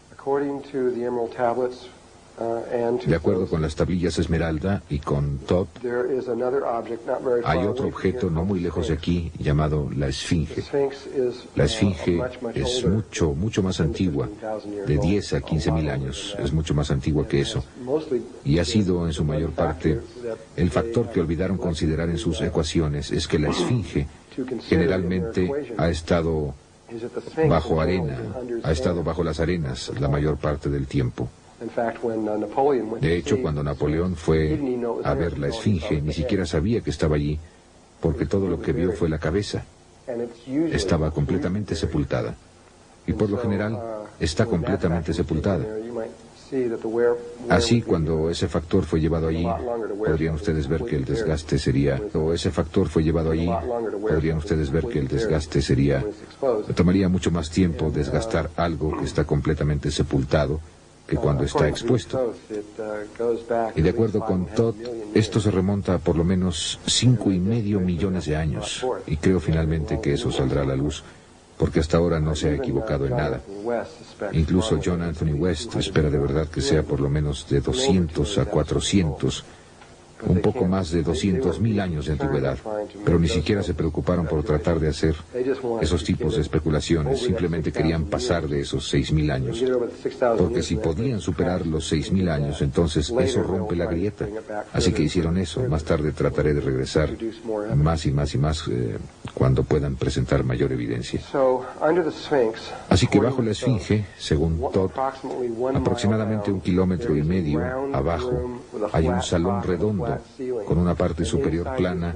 De acuerdo con las tablillas Esmeralda y con Todd, hay otro objeto no muy lejos de aquí llamado la Esfinge. La Esfinge es mucho más antigua, de 10 a 15.000 años, es mucho más antigua que eso. Y ha sido en su mayor parte, el factor que olvidaron considerar en sus ecuaciones es que la Esfinge generalmente ha estado bajo arena, ha estado bajo las arenas la mayor parte del tiempo. De hecho, cuando Napoleón fue a ver la Esfinge, ni siquiera sabía que estaba allí, porque todo lo que vio fue la cabeza. Estaba completamente sepultada. Y por lo general, está completamente sepultada. Así, cuando ese factor fue llevado allí, podrían ustedes ver que el desgaste sería... Tomaría mucho más tiempo desgastar algo que está completamente sepultado que cuando está expuesto. Y de acuerdo con Todd, esto se remonta a por lo menos 5,5 millones de años. Y creo finalmente que eso saldrá a la luz, porque hasta ahora no se ha equivocado en nada. Incluso John Anthony West espera de verdad que sea por lo menos de 200 a 400, un poco más de 200.000 años de antigüedad, pero ni siquiera se preocuparon por tratar de hacer esos tipos de especulaciones, simplemente querían pasar de esos 6.000 años, porque si podían superar los 6.000 años, entonces eso rompe la grieta. Así que hicieron eso. Más tarde trataré de regresar más y más cuando puedan presentar mayor evidencia. Así que bajo la Esfinge, según Todd, aproximadamente 1,5 kilómetros abajo, hay un salón redondo con una parte superior plana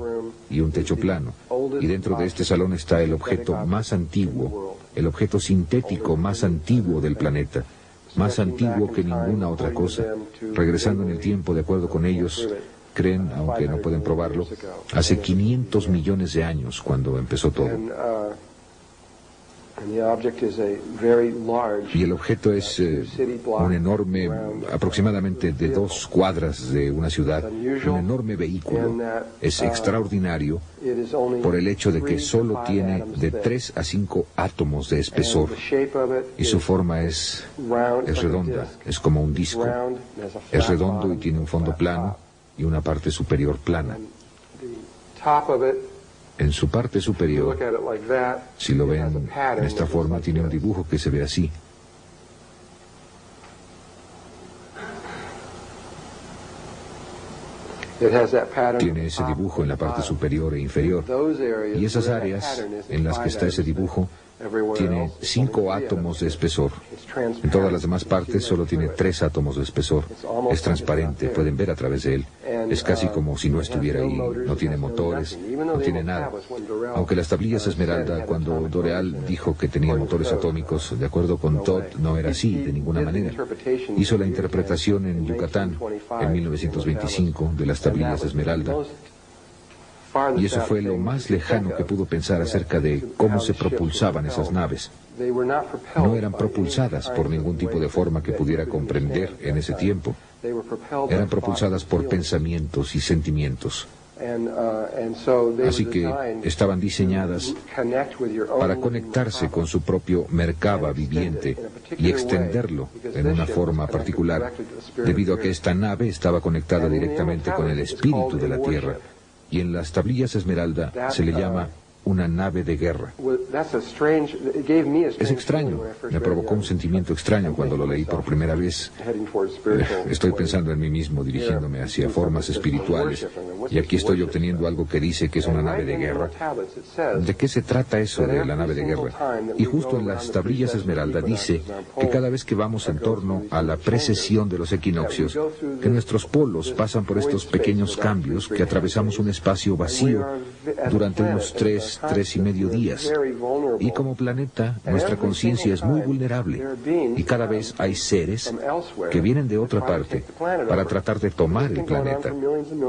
y un techo plano. Y dentro de este salón está el objeto más antiguo, el objeto sintético más antiguo del planeta, más antiguo que ninguna otra cosa. Regresando en el tiempo, de acuerdo con ellos, creen, aunque no pueden probarlo, hace 500 millones de años cuando empezó todo. Y el objeto es un enorme, aproximadamente de 2 cuadras de una ciudad, un enorme vehículo. Es extraordinario por el hecho de que solo tiene de 3 a 5 átomos de espesor y su forma es redonda, es como un disco. Es redondo y tiene un fondo plano y una parte superior plana. En su parte superior, si lo ven en esta forma, tiene un dibujo que se ve así. Tiene ese dibujo en la parte superior e inferior. Y esas áreas en las que está ese dibujo tiene 5 átomos de espesor. En todas las demás partes solo tiene 3 átomos de espesor. Es transparente, pueden ver a través de él. Es casi como si no estuviera ahí. No tiene motores, no tiene nada. Aunque las tablillas Esmeralda, cuando Doreal dijo que tenía motores atómicos, de acuerdo con Todd, no era así, de ninguna manera. Hizo la interpretación en Yucatán, en 1925, de las tablillas Esmeralda. Y eso fue lo más lejano que pudo pensar acerca de cómo se propulsaban esas naves. No eran propulsadas por ningún tipo de forma que pudiera comprender en ese tiempo. Eran propulsadas por pensamientos y sentimientos. Así que estaban diseñadas para conectarse con su propio Merkaba viviente y extenderlo en una forma particular, debido a que esta nave estaba conectada directamente con el espíritu de la Tierra. Y en las tablillas esmeralda se le llama una nave de guerra. Es extraño, me provocó un sentimiento extraño cuando lo leí por primera vez. Estoy pensando en mí mismo, dirigiéndome hacia formas espirituales, y aquí estoy obteniendo algo que dice que es una nave de guerra. ¿De qué se trata eso de la nave de guerra? Y justo en las tablillas esmeralda dice que cada vez que vamos en torno a la precesión de los equinoccios, que nuestros polos pasan por estos pequeños cambios, que atravesamos un espacio vacío durante unos 3.5 días. Y como planeta, nuestra conciencia es muy vulnerable. Y cada vez hay seres que vienen de otra parte para tratar de tomar el planeta.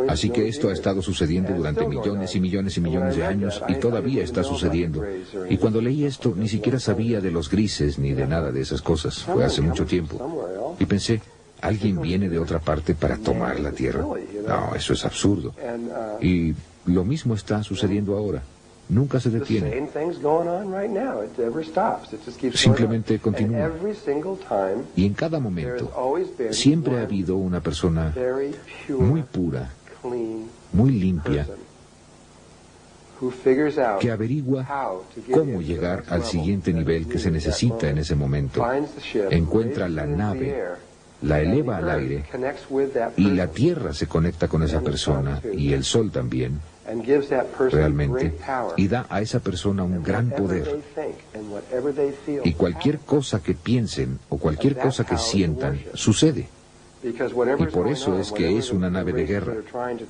Así que esto ha estado sucediendo durante millones y millones y millones de años y todavía está sucediendo. Y cuando leí esto, ni siquiera sabía de los grises ni de nada de esas cosas. Fue hace mucho tiempo. Y pensé, ¿alguien viene de otra parte para tomar la Tierra? No, eso es absurdo. Y lo mismo está sucediendo ahora. Nunca se detiene. Simplemente continúa. Y en cada momento, siempre ha habido una persona muy pura, muy limpia, que averigua cómo llegar al siguiente nivel que se necesita en ese momento. Encuentra la nave, la eleva al aire, y la Tierra se conecta con esa persona, y el Sol también, realmente, y da a esa persona un gran poder. Y cualquier cosa que piensen o cualquier cosa que sientan, sucede. Y por eso es que es una nave de guerra,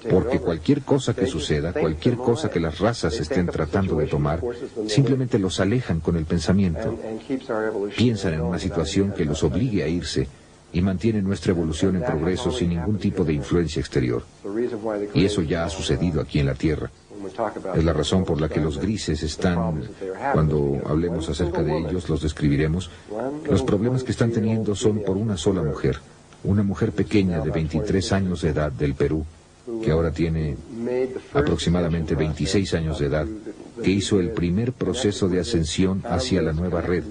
porque cualquier cosa que suceda, cualquier cosa que las razas estén tratando de tomar, simplemente los alejan con el pensamiento. Piensan en una situación que los obligue a irse y mantienen nuestra evolución en progreso sin ningún tipo de influencia exterior. Y eso ya ha sucedido aquí en la Tierra. Es la razón por la que los grises están, cuando hablemos acerca de ellos, los describiremos. Los problemas que están teniendo son por una sola mujer, una mujer pequeña de 23 años de edad del Perú, que ahora tiene aproximadamente 26 años de edad, que hizo el primer proceso de ascensión hacia la nueva red.